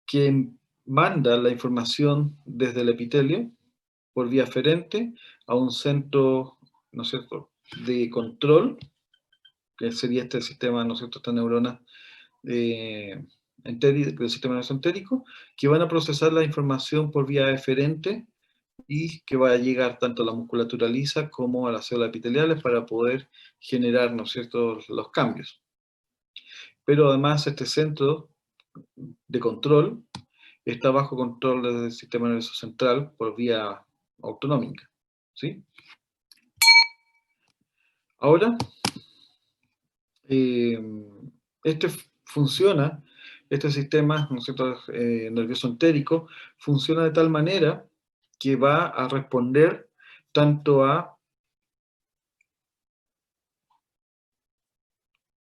que manda la información desde el epitelio por vía aferente a un centro, ¿no es cierto?, de control, que sería este sistema, ¿no es cierto?, esta neurona del sistema nervioso entérico, que van a procesar la información por vía eferente y que va a llegar tanto a la musculatura lisa como a las células epiteliales para poder generar, ¿no es cierto?, los cambios. Pero además este centro de control está bajo control del sistema nervioso central por vía autonómica, ¿sí? Ahora, este funciona, este sistema, ¿no es cierto?, nervioso entérico, funciona de tal manera que va a responder tanto a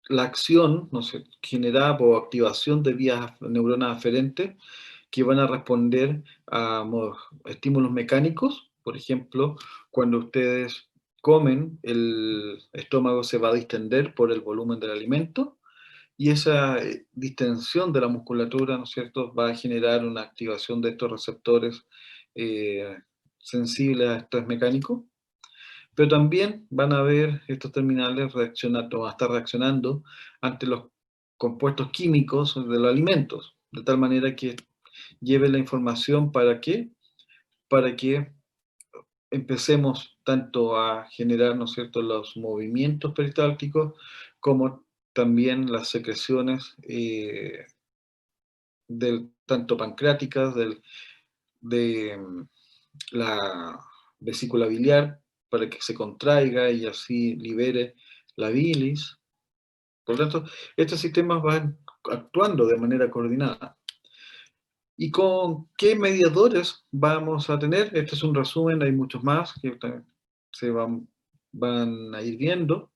la acción, no sé, generada o activación de vías neuronas aferentes que van a responder a estímulos mecánicos. Por ejemplo, cuando ustedes comen, el estómago se va a distender por el volumen del alimento y esa distensión de la musculatura, ¿no es cierto?, va a generar una activación de estos receptores sensibles a estrés mecánico. Pero también van a ver estos terminales reaccionando, van a estar reaccionando ante los compuestos químicos de los alimentos, de tal manera que lleve la información para qué, para que empecemos tanto a generar, ¿no es cierto?, los movimientos peristálticos, como también las secreciones tanto pancreáticas, de la vesícula biliar, para que se contraiga y así libere la bilis. Por lo tanto, estos sistemas van actuando de manera coordinada. ¿Y con qué mediadores vamos a tener? Este es un resumen, hay muchos más que se van a ir viendo.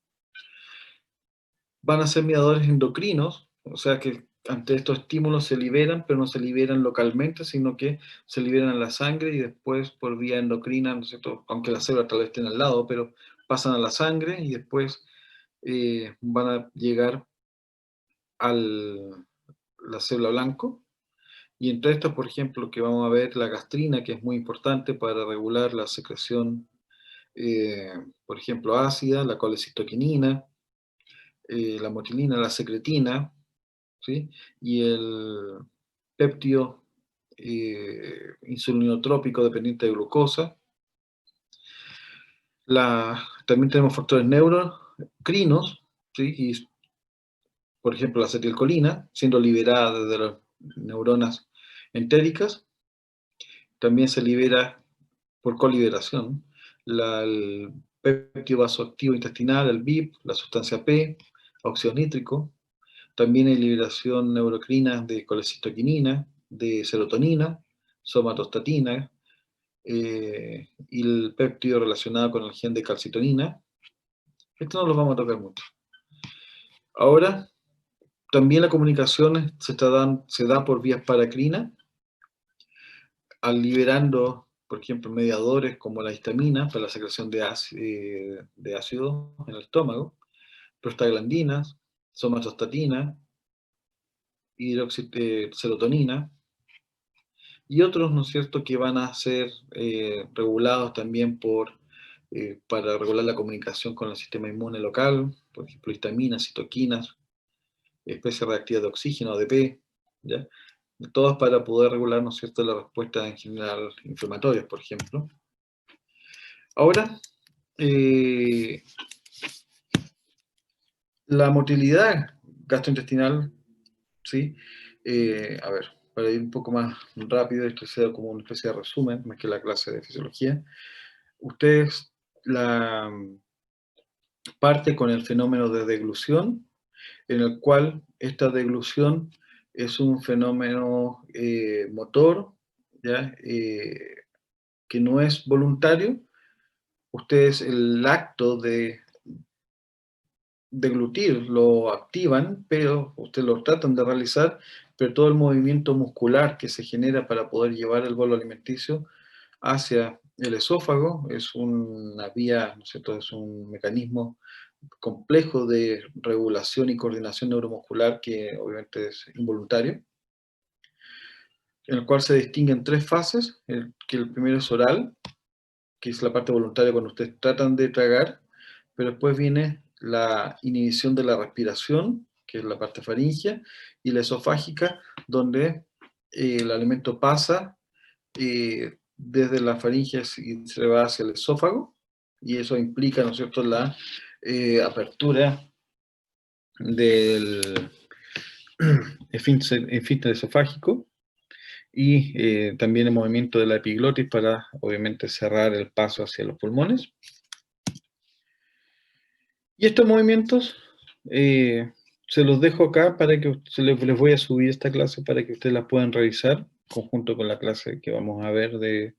Van a ser mediadores endocrinos, o sea que ante estos estímulos se liberan, pero no se liberan localmente, sino que se liberan en la sangre y después por vía endocrina, ¿no es cierto?, aunque las células tal vez estén al lado, pero pasan a la sangre y después van a llegar a la célula blanco. Y entre estos, por ejemplo, que vamos a ver la gastrina, que es muy importante para regular la secreción, eh, por ejemplo, ácida, la colecitoquinina, la motilina, la secretina, ¿sí? Y el péptido insulinotrópico dependiente de glucosa. También tenemos factores neurocrinos, ¿sí? Y, por ejemplo, la acetilcolina, siendo liberada desde las neuronas entéricas. También se libera por coliberación el péptido vasoactivo intestinal, el BIP, la sustancia P, óxido nítrico. También hay liberación neurocrina de colecitoquinina, de serotonina, somatostatina, y el péptido relacionado con el gen de calcitonina. Esto no lo vamos a tocar mucho. Ahora, también la comunicación se da por vías paracrinas, al liberando, por ejemplo, mediadores como la histamina para la secreción de ácido en el estómago, prostaglandinas, somatostatina, serotonina, y otros, ¿no es cierto?, que van a ser regulados también para regular la comunicación con el sistema inmune local, por ejemplo, histaminas, citoquinas, especies reactivas de oxígeno, ADP, ¿ya? Todas para poder regular, ¿no es cierto?, la respuesta en general inflamatorias, por ejemplo. Ahora, la motilidad gastrointestinal, ¿sí? A ver, para ir un poco más rápido, esto sea como una especie de resumen, más que la clase de fisiología. Ustedes parte con el fenómeno de deglución, en el cual esta deglución es un fenómeno motor, ¿ya? Que no es voluntario. Ustedes el acto de deglutir lo activan, pero ustedes lo tratan de realizar, pero todo el movimiento muscular que se genera para poder llevar el bolo alimenticio hacia el esófago es una vía, ¿no es cierto? Es un mecanismo complejo de regulación y coordinación neuromuscular que obviamente es involuntario, en el cual se distinguen tres fases, que el primero es oral, que es la parte voluntaria cuando ustedes tratan de tragar, pero después viene la inhibición de la respiración, que es la parte faríngea, y la esofágica, donde el alimento pasa desde la faringe y se va hacia el esófago, y eso implica, ¿no es cierto?, la apertura del esfínter esofágico, y también el movimiento de la epiglotis para, obviamente, cerrar el paso hacia los pulmones. Y estos movimientos se los dejo acá para que les voy a subir esta clase para que ustedes la puedan revisar, conjunto con la clase que vamos a ver de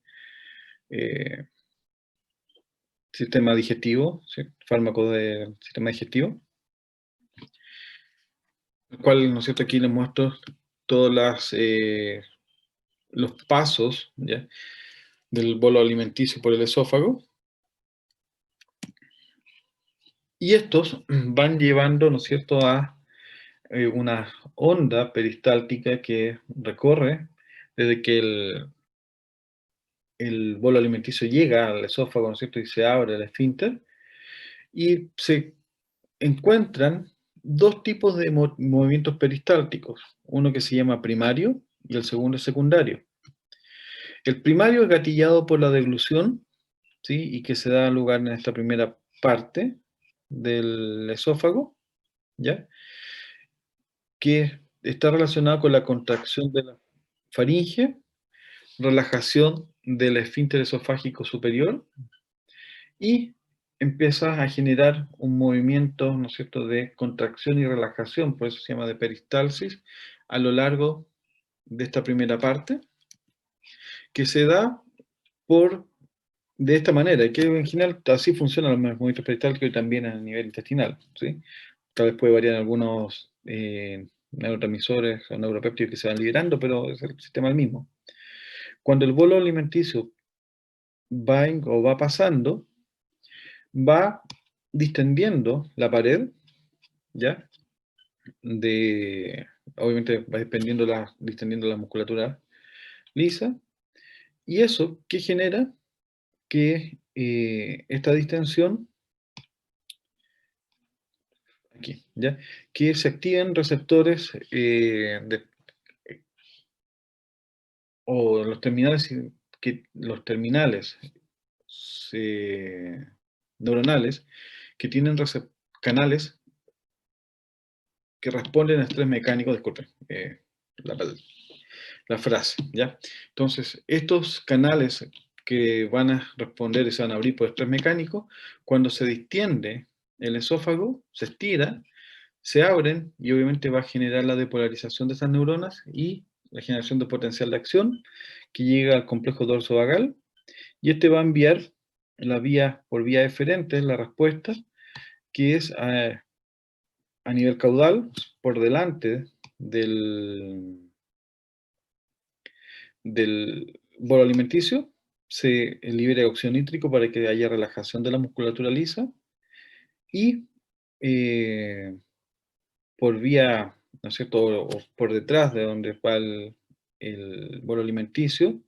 sistema digestivo, ¿sí? Fármacos del sistema digestivo, el cual, ¿no es cierto?, aquí les muestro todos los pasos, ¿ya?, del bolo alimenticio por el esófago. Y estos van llevando, ¿no es cierto?, a una onda peristáltica que recorre desde que el bolo alimenticio llega al esófago, ¿no es cierto?, y se abre el esfínter, y se encuentran dos tipos de movimientos peristálticos, uno que se llama primario y el segundo es secundario. El primario es gatillado por la deglución, ¿sí?, y que se da lugar en esta primera parte del esófago, ¿ya?, que está relacionado con la contracción de la faringe, relajación del esfínter esofágico superior, y empiezas a generar un movimiento, ¿no es cierto?, de contracción y relajación, por eso se llama de peristalsis, a lo largo de esta primera parte, que se da de esta manera, que en general así funcionan los movimientos peristálticos y también a nivel intestinal, ¿sí? Tal vez puede variar algunos neurotransmisores o neuropéptidos que se van liberando, pero es el sistema el mismo. Cuando el bolo alimenticio va pasando, va distendiendo la pared, ¿ya? Obviamente va distendiendo la musculatura lisa, y eso, ¿qué genera? Que esta distensión, aquí, ¿ya?, que se activen receptores o los terminales neuronales que tienen canales que responden a estrés mecánico, disculpen, la, la frase, ¿ya? Entonces, estos canales que van a responder y se van a abrir por estrés mecánico, cuando se distiende el esófago, se estira, se abren y obviamente va a generar la depolarización de esas neuronas y la generación de potencial de acción que llega al complejo dorso-vagal, y este va a enviar por vía eferente la respuesta, que es a nivel caudal, por delante del bolo alimenticio, se libera óxido nítrico para que haya relajación de la musculatura lisa, y por vía, ¿no es cierto?, o por detrás de donde va el bolo alimenticio,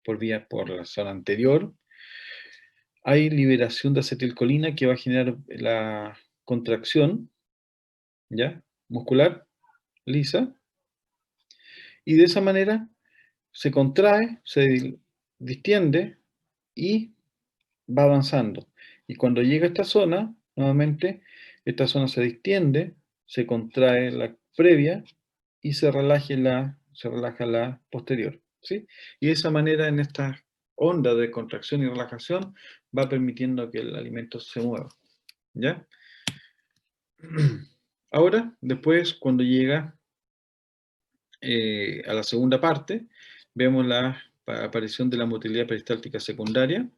por la zona anterior, hay liberación de acetilcolina que va a generar la contracción, ¿ya?, muscular lisa, y de esa manera se contrae, se distiende y va avanzando. Y cuando llega a esta zona, nuevamente, esta zona se distiende, se contrae la previa y se relaja la posterior, ¿sí? Y de esa manera, en estas onda de contracción y relajación va permitiendo que el alimento se mueva, ¿ya? Ahora, después, cuando llega a la segunda parte, vemos la aparición de la motilidad peristáltica secundaria,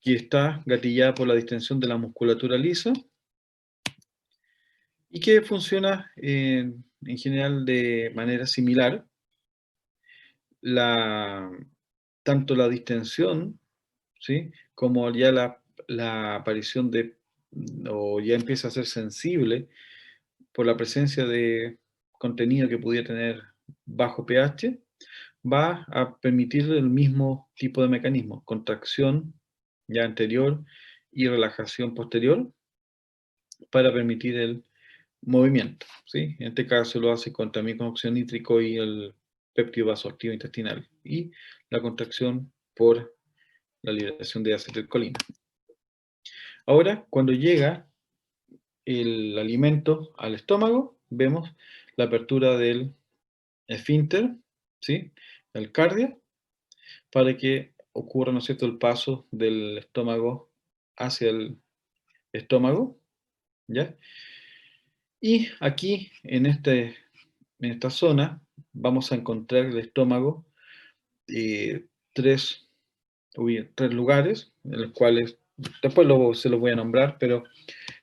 que está gatillada por la distensión de la musculatura lisa y que funciona en general de manera similar. Tanto la distensión, ¿sí?, como ya la aparición o ya empieza a ser sensible por la presencia de contenido que pudiera tener bajo pH, va a permitir el mismo tipo de mecanismo, contracción ya anterior y relajación posterior, para permitir el movimiento, ¿sí? En este caso lo hace también con óxido nítrico y el péptido vasoactivo intestinal, y la contracción por la liberación de acetilcolina. Ahora, cuando llega el alimento al estómago, vemos la apertura del esfínter, ¿sí?, el cardia, para que ocurra, ¿no es cierto?, el paso del estómago hacia el estómago, ¿ya? Y aquí, en esta zona, vamos a encontrar el estómago, eh, tres, tres lugares, en los cuales, después se los voy a nombrar, pero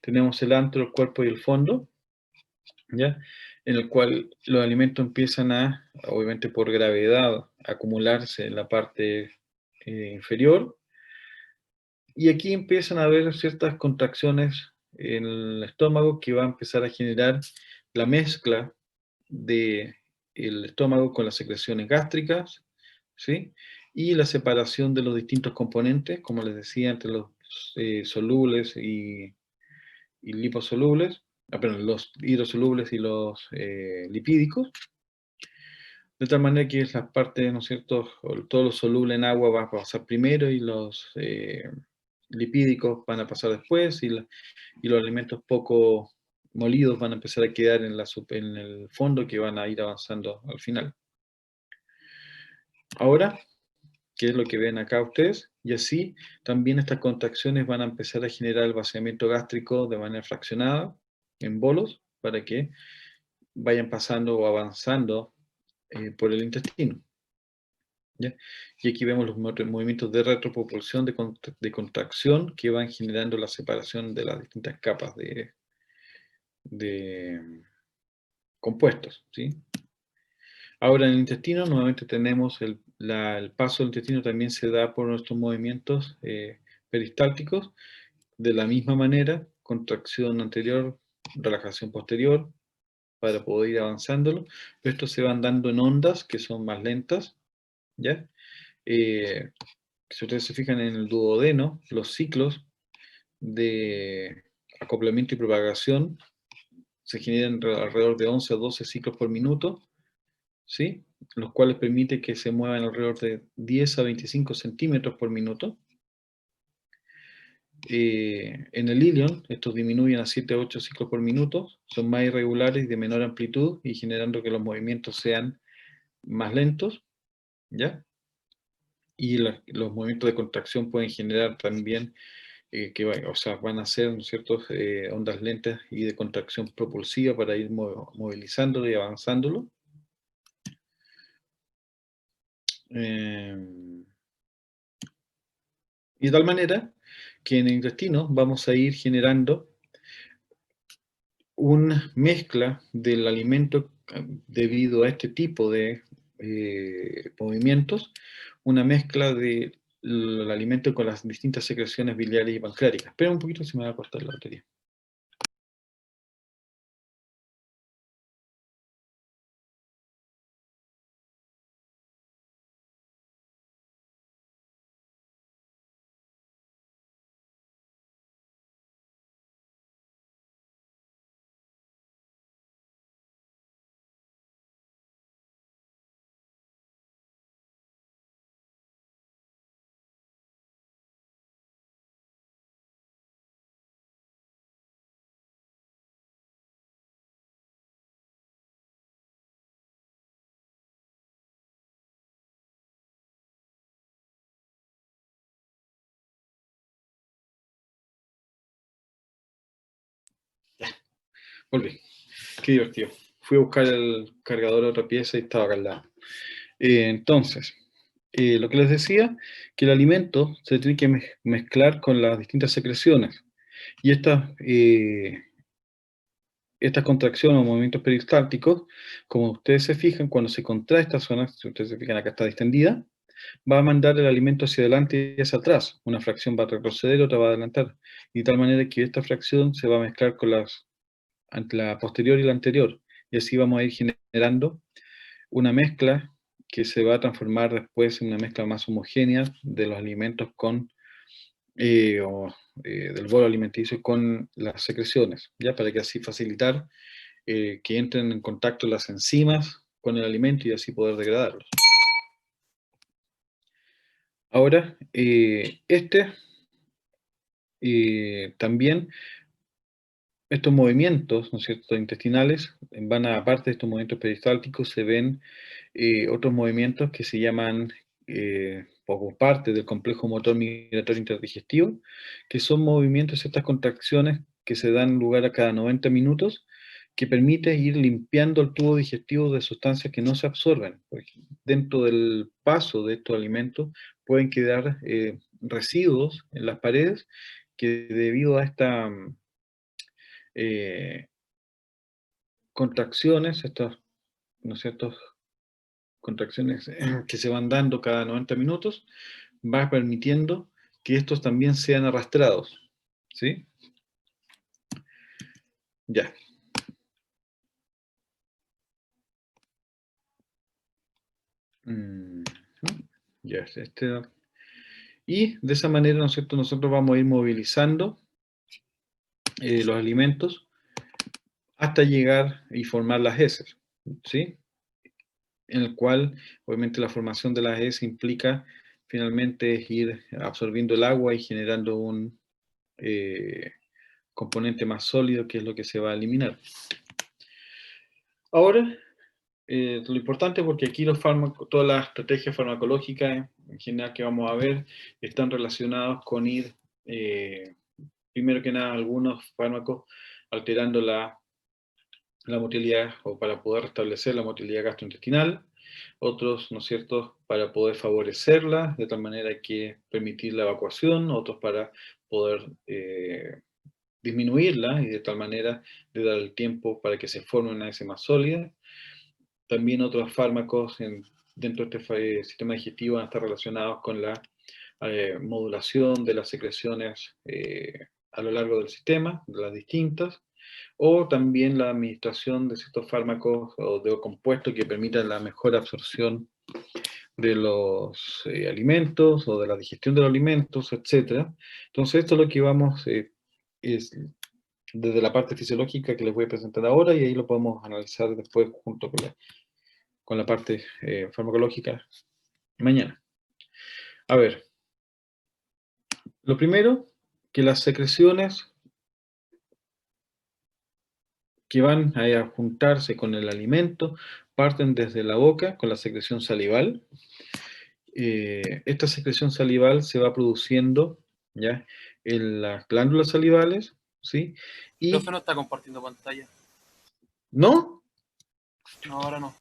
tenemos el antro, el cuerpo y el fondo, ¿ya? En el cual los alimentos empiezan obviamente por gravedad, a acumularse en la parte inferior, y aquí empiezan a haber ciertas contracciones en el estómago que va a empezar a generar la mezcla del estómago con las secreciones gástricas, ¿sí?, y la separación de los distintos componentes, como les decía, entre los solubles y liposolubles, perdón, los hidrosolubles y los lipídicos, de tal manera que las partes, ¿no es cierto?, todo lo soluble en agua va a pasar primero y los lipídicos van a pasar después, y los alimentos poco molidos van a empezar a quedar en el fondo, que van a ir avanzando al final. Ahora, ¿qué es lo que ven acá ustedes? Y así también estas contracciones van a empezar a generar el vaciamiento gástrico de manera fraccionada, en bolos, para que vayan pasando o avanzando por el intestino, ¿ya? Y aquí vemos los movimientos de retropropulsión, de contracción, que van generando la separación de las distintas capas de compuestos, ¿sí? Ahora, en el intestino, nuevamente tenemos el paso del intestino también se da por nuestros movimientos peristálticos, de la misma manera, contracción anterior, relajación posterior, para poder ir avanzándolo. Pero estos se van dando en ondas que son más lentas, ¿ya? Si ustedes se fijan en el duodeno, los ciclos de acoplamiento y propagación se generan alrededor de 11 a 12 ciclos por minuto, ¿sí?, los cuales permiten que se muevan alrededor de 10 a 25 centímetros por minuto. En el ilion, estos disminuyen a 7 a 8 ciclos por minuto, son más irregulares y de menor amplitud, y generando que los movimientos sean más lentos, ¿ya? Y los movimientos de contracción pueden generar también, o sea, van a ser, ¿no es cierto?, ondas lentas y de contracción propulsiva para ir movilizándolo y avanzándolo. Y de tal manera que en el intestino vamos a ir generando una mezcla del alimento debido a este tipo de movimientos, una mezcla del alimento con las distintas secreciones biliares y pancreáticas. Espera un poquito, se me va a cortar la batería. Volví. Qué divertido. Fui a buscar el cargador a otra pieza y estaba acá al lado. Entonces, lo que les decía, que el alimento se tiene que mezclar con las distintas secreciones. Y estas contracciones o movimientos peristálticos, como ustedes se fijan, cuando se contrae esta zona, si ustedes se fijan acá está distendida, va a mandar el alimento hacia adelante y hacia atrás. Una fracción va a retroceder, otra va a adelantar. Y de tal manera que esta fracción se va a mezclar con la posterior y la anterior. Y así vamos a ir generando una mezcla que se va a transformar después en una mezcla más homogénea de los alimentos del bolo alimenticio con las secreciones, ¿ya? Para que así facilitar que entren en contacto las enzimas con el alimento y así poder degradarlos. Ahora, también estos movimientos, ¿no es cierto?, intestinales, aparte de estos movimientos peristálticos, se ven otros movimientos que se llaman, como parte del complejo motor migratorio interdigestivo, que son movimientos, estas contracciones que se dan lugar a cada 90 minutos, que permite ir limpiando el tubo digestivo de sustancias que no se absorben. Porque dentro del paso de estos alimentos pueden quedar residuos en las paredes que debido a esta eh, contracciones, ¿no es cierto?, contracciones que se van dando cada 90 minutos, va permitiendo que estos también sean arrastrados, ¿sí? Ya. Ya, y de esa manera, ¿no es cierto?, nosotros vamos a ir movilizando los alimentos hasta llegar y formar las heces, ¿sí? En el cual, obviamente, la formación de las heces implica finalmente ir absorbiendo el agua y generando un componente más sólido, que es lo que se va a eliminar. Ahora, lo importante, porque aquí los fármacos, todas las estrategias farmacológicas en general que vamos a ver, están relacionados con ir, primero que nada, algunos fármacos alterando la motilidad, o para poder restablecer la motilidad gastrointestinal, otros, ¿no es cierto?, para poder favorecerla, de tal manera que permitir la evacuación, otros para poder disminuirla y de tal manera de dar el tiempo para que se forme una heces más sólida. También otros fármacos dentro de este sistema digestivo van a estar relacionados con la modulación de las secreciones a lo largo del sistema, de las distintas, o también la administración de ciertos fármacos o de compuestos que permitan la mejor absorción de los alimentos o de la digestión de los alimentos, etc. Entonces esto es lo que vamos, es desde la parte fisiológica que les voy a presentar ahora, y ahí lo podemos analizar después junto con la parte farmacológica mañana. A ver, lo primero, que las secreciones que van a juntarse con el alimento parten desde la boca con la secreción salival. Esta secreción salival se va produciendo, ¿ya?, en las glándulas salivales, ¿sí? El profe no está compartiendo pantalla. ¿No? No, ahora no.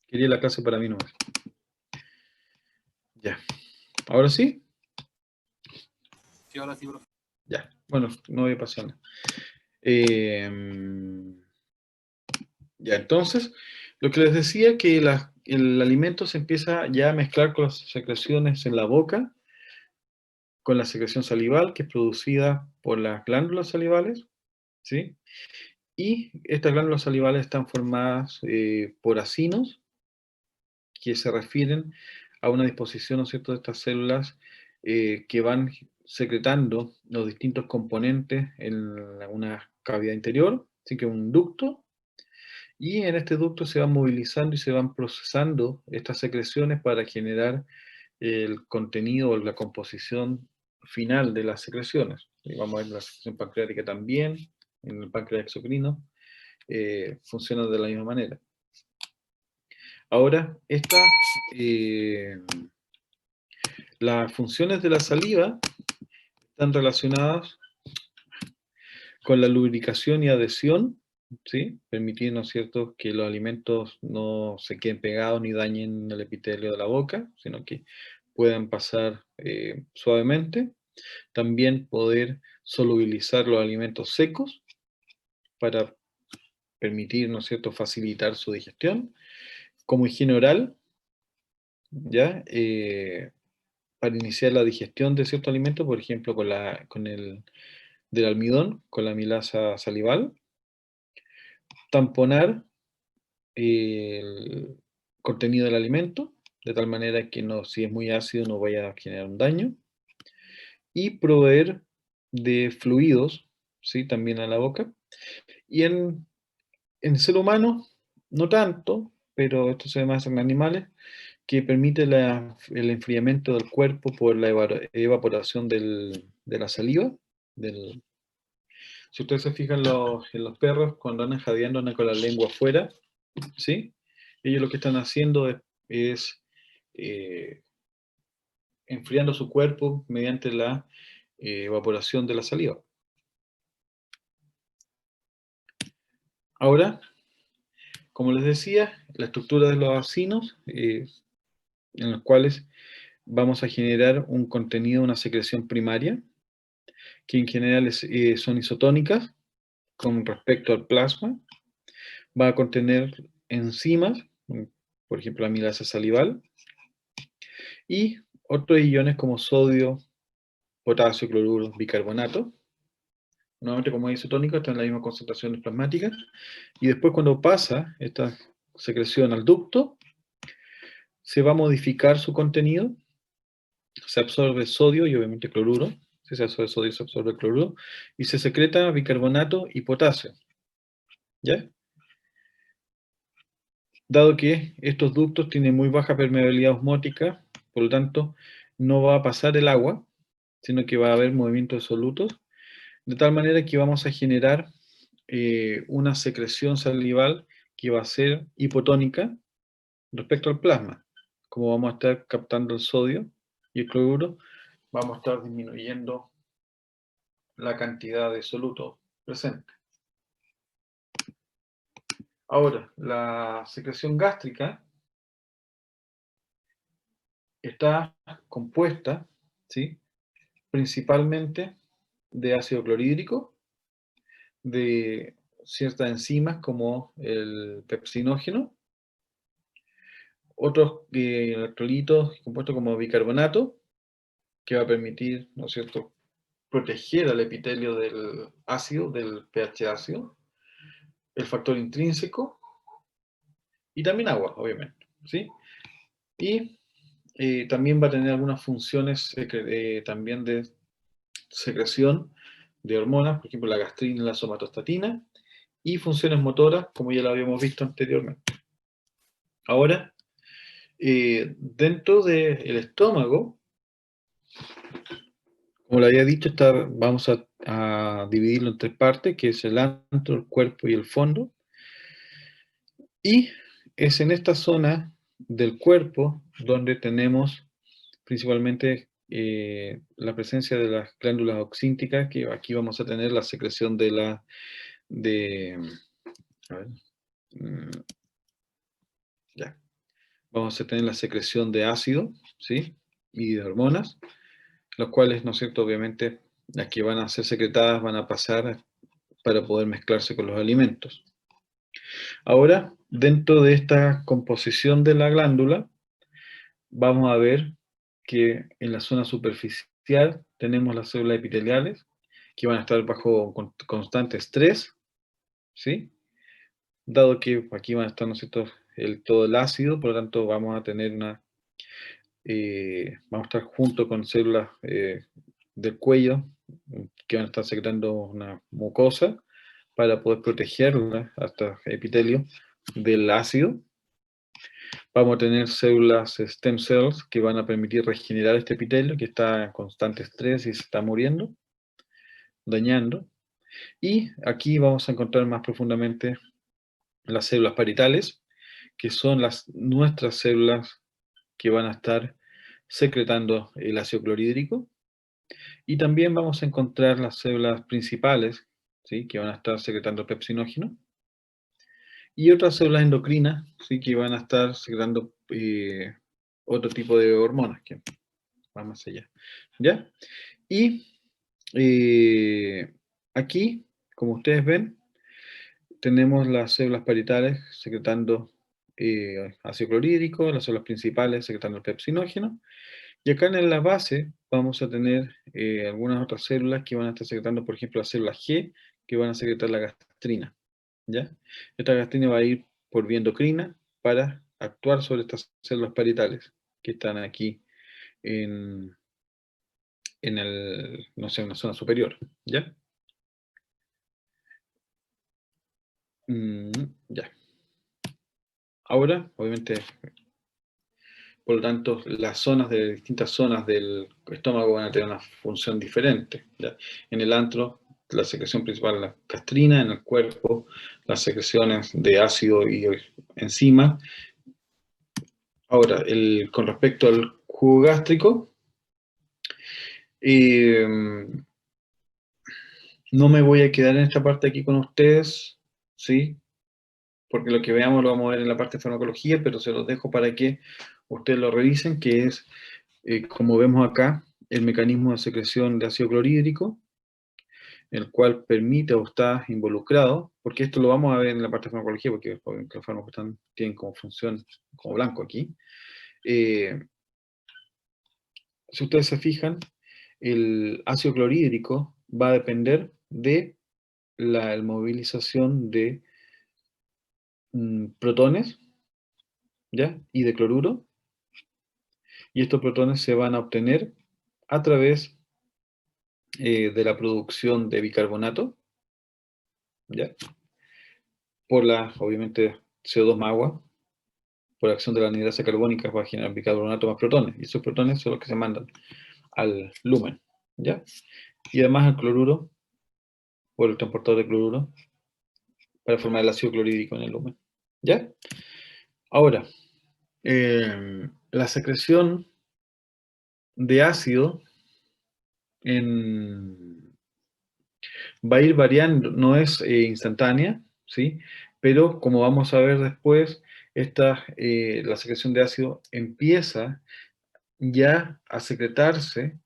Quería la clase para mí nomás. Ya. ¿Ahora sí? Sí, ahora sí, profe. Ya. Bueno, no voy a pasar nada. Ya, entonces, lo que les decía, que el alimento se empieza ya a mezclar con las secreciones en la boca, con la secreción salival, que es producida por las glándulas salivales, ¿sí? Y estas glándulas salivales están formadas por acinos, que se refieren a una disposición, ¿no es cierto?, de estas células que van secretando los distintos componentes en una cavidad interior, así que un ducto, y en este ducto se van movilizando y se van procesando estas secreciones para generar el contenido o la composición final de las secreciones. Y vamos a ver la secreción pancreática también, en el páncreas exocrino, funciona de la misma manera. Ahora, las funciones de la saliva están relacionadas con la lubricación y adhesión, ¿sí? Permitir, ¿no es cierto?, que los alimentos no se queden pegados ni dañen el epitelio de la boca, sino que puedan pasar suavemente. También poder solubilizar los alimentos secos para permitir, ¿no es cierto?, facilitar su digestión. Como higiene oral, ¿ya? Para iniciar la digestión de ciertos alimentos, por ejemplo, con el del almidón, con la amilasa salival. Tamponar el contenido del alimento, de tal manera que no, si es muy ácido no vaya a generar un daño. Y proveer de fluidos, ¿sí?, también a la boca. Y en el ser humano, no tanto, pero esto se ve más en animales, que permite el enfriamiento del cuerpo por la evaporación de la saliva. Si ustedes se fijan en los perros, cuando andan jadeando, andan con la lengua afuera, ¿sí? Ellos lo que están haciendo es enfriando su cuerpo mediante la evaporación de la saliva. Ahora, como les decía, la estructura de los acinos, en los cuales vamos a generar un contenido, una secreción primaria, que en general son isotónicas con respecto al plasma. Va a contener enzimas, por ejemplo, la amilasa salival, y otros iones como sodio, potasio, cloruro, bicarbonato. Nuevamente, como es isotónico, están en la misma concentración plasmática. Y después, cuando pasa esta secreción al ducto, se va a modificar su contenido. Se absorbe sodio y obviamente cloruro. Si se absorbe sodio, se absorbe cloruro. Y se secreta bicarbonato y potasio. ¿Ya? Dado que estos ductos tienen muy baja permeabilidad osmótica, por lo tanto, no va a pasar el agua, sino que va a haber movimientos de solutos, de tal manera que vamos a generar una secreción salival que va a ser hipotónica respecto al plasma. Como vamos a estar captando el sodio y el cloruro, vamos a estar disminuyendo la cantidad de soluto presente. Ahora, la secreción gástrica está compuesta, ¿sí?, principalmente de ácido clorhídrico, de ciertas enzimas como el pepsinógeno, otros electrolitos compuestos como bicarbonato, que va a permitir, ¿no es cierto?, proteger al epitelio del ácido, del pH ácido, el factor intrínseco, y también agua, obviamente, ¿sí? Y también va a tener algunas funciones también de secreción de hormonas, por ejemplo la gastrina y la somatostatina, y funciones motoras, como ya lo habíamos visto anteriormente. Ahora, dentro del estómago, como le había dicho, vamos a dividirlo en tres partes, que es el antro, el cuerpo y el fondo. Y es en esta zona del cuerpo donde tenemos principalmente la presencia de las glándulas oxínticas, que aquí vamos a tener la secreción a ver, ya. Vamos a tener la secreción de ácido, ¿sí?, y de hormonas, los cuales, ¿no es cierto?, obviamente, las que van a ser secretadas van a pasar para poder mezclarse con los alimentos. Ahora, dentro de esta composición de la glándula, vamos a ver que en la zona superficial tenemos las células epiteliales, que van a estar bajo constante estrés, ¿sí?, dado que aquí van a estar, ¿no es cierto?, todo el ácido, por lo tanto vamos a tener vamos a estar junto con células del cuello que van a estar secretando una mucosa para poder protegerla hasta el epitelio del ácido. Vamos a tener células stem cells que van a permitir regenerar este epitelio que está en constante estrés y se está muriendo, dañando. Y aquí vamos a encontrar más profundamente las células parietales, que son nuestras células que van a estar secretando el ácido clorhídrico. Y también vamos a encontrar las células principales, ¿sí? Que van a estar secretando pepsinógeno. Y otras células endocrinas, ¿sí? Que van a estar secretando otro tipo de hormonas, que van más allá. ¿Ya? Y aquí, como ustedes ven, tenemos las células parietales secretando ácido clorhídrico, las células principales secretando el pepsinógeno, y acá en la base vamos a tener algunas otras células que van a estar secretando, por ejemplo, las células G, que van a secretar la gastrina, ¿ya? Esta gastrina va a ir por vía endocrina para actuar sobre estas células parietales que están aquí en no sé, una zona superior, ¿ya? Ya. Ahora, obviamente, por lo tanto, las distintas zonas del estómago van a tener una función diferente, ¿ya? En el antro, la secreción principal es la gastrina, en el cuerpo, las secreciones de ácido y enzima. Ahora, con respecto al jugo gástrico, no me voy a quedar en esta parte aquí con ustedes, ¿sí? Porque lo que veamos lo vamos a ver en la parte de farmacología, pero se los dejo para que ustedes lo revisen, que es, como vemos acá, el mecanismo de secreción de ácido clorhídrico, el cual permite o está involucrado, porque esto lo vamos a ver en la parte de farmacología, porque los fármacos tienen como función, como blanco aquí. Si ustedes se fijan, el ácido clorhídrico va a depender de la movilización de protones, ¿ya? Y de cloruro, y estos protones se van a obtener a través de la producción de bicarbonato, ¿ya? Por obviamente, CO2 más agua, por acción de la anhidrasa carbónica va a generar bicarbonato más protones, y esos protones son los que se mandan al lumen, ¿ya? Y además el cloruro, por el transportador de cloruro, para formar el ácido clorhídrico en el lumen, ¿ya? Ahora, la secreción de ácido va a ir variando, no es instantánea, ¿sí? Pero como vamos a ver después, la secreción de ácido empieza ya a secretarse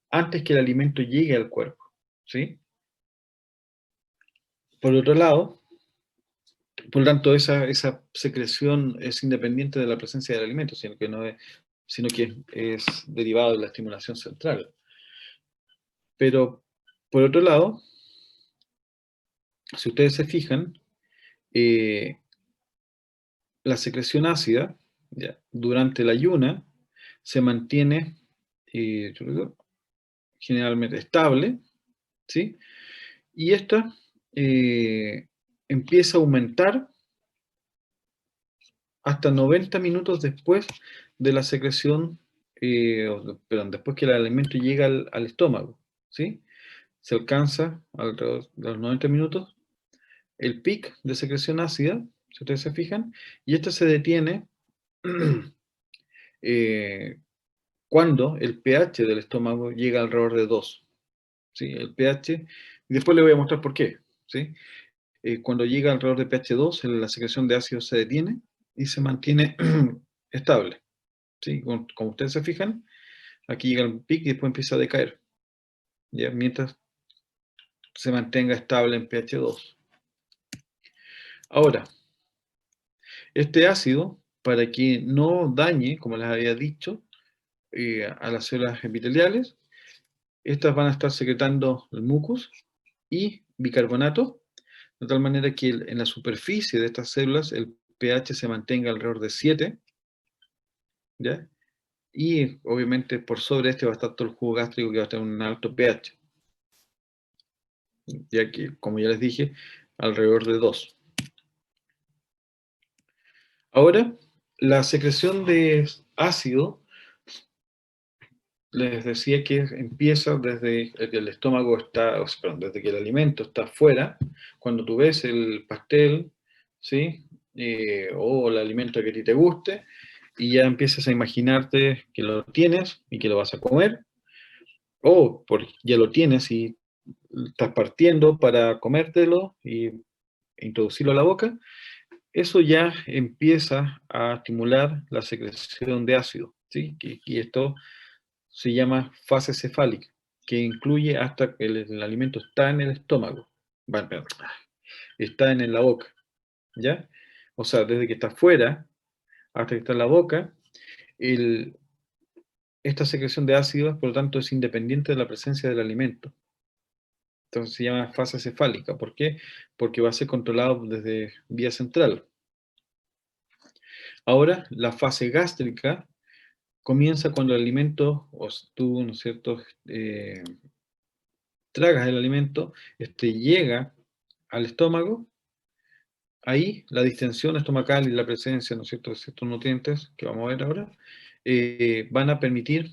antes que el alimento llegue al cuerpo, ¿sí? Por otro lado, por lo tanto, esa secreción es independiente de la presencia del alimento, sino que es derivado de la estimulación central. Pero, por otro lado, si ustedes se fijan, la secreción ácida, ya, durante la ayuna se mantiene generalmente estable, ¿sí? Y esta empieza a aumentar hasta 90 minutos después de la secreción, perdón, después que el alimento llega al estómago, ¿sí? Se alcanza alrededor de los 90 minutos el pic de secreción ácida, si ustedes se fijan, y este se detiene cuando el pH del estómago llega alrededor de 2, ¿sí? El pH, y después les voy a mostrar por qué, ¿sí? Cuando llega alrededor de pH 2, la secreción de ácido se detiene y se mantiene estable, ¿sí? Como ustedes se fijan, aquí llega el pic y después empieza a decaer, ¿ya? Mientras se mantenga estable en pH 2. Ahora, este ácido, para que no dañe, como les había dicho, a las células epiteliales, estas van a estar secretando el mucus y bicarbonato, de tal manera que en la superficie de estas células el pH se mantenga alrededor de 7, ¿ya? Y obviamente por sobre este va a estar todo el jugo gástrico, que va a tener un alto pH, ya que, como ya les dije, alrededor de 2. Ahora, la secreción de ácido, les decía que empieza desde que el estómago está, perdón, desde que el alimento está afuera, cuando tú ves el pastel, ¿sí? O el alimento que a ti te guste, y ya empiezas a imaginarte que lo tienes y que lo vas a comer, o ya lo tienes y estás partiendo para comértelo y introducirlo a la boca, eso ya empieza a estimular la secreción de ácido, ¿sí? Y esto se llama fase cefálica, que incluye hasta que el alimento está en el estómago, perdón, está en la boca, ¿ya? O sea, desde que está fuera hasta que está en la boca, esta secreción de ácidos, por lo tanto, es independiente de la presencia del alimento. Entonces se llama fase cefálica. ¿Por qué? Porque va a ser controlado desde vía central. Ahora, la fase gástrica comienza cuando el alimento, o tú, ¿no es cierto?, tragas el alimento, llega al estómago. Ahí la distensión estomacal y la presencia, ¿no es cierto?, de ciertos nutrientes, que vamos a ver ahora, van a permitir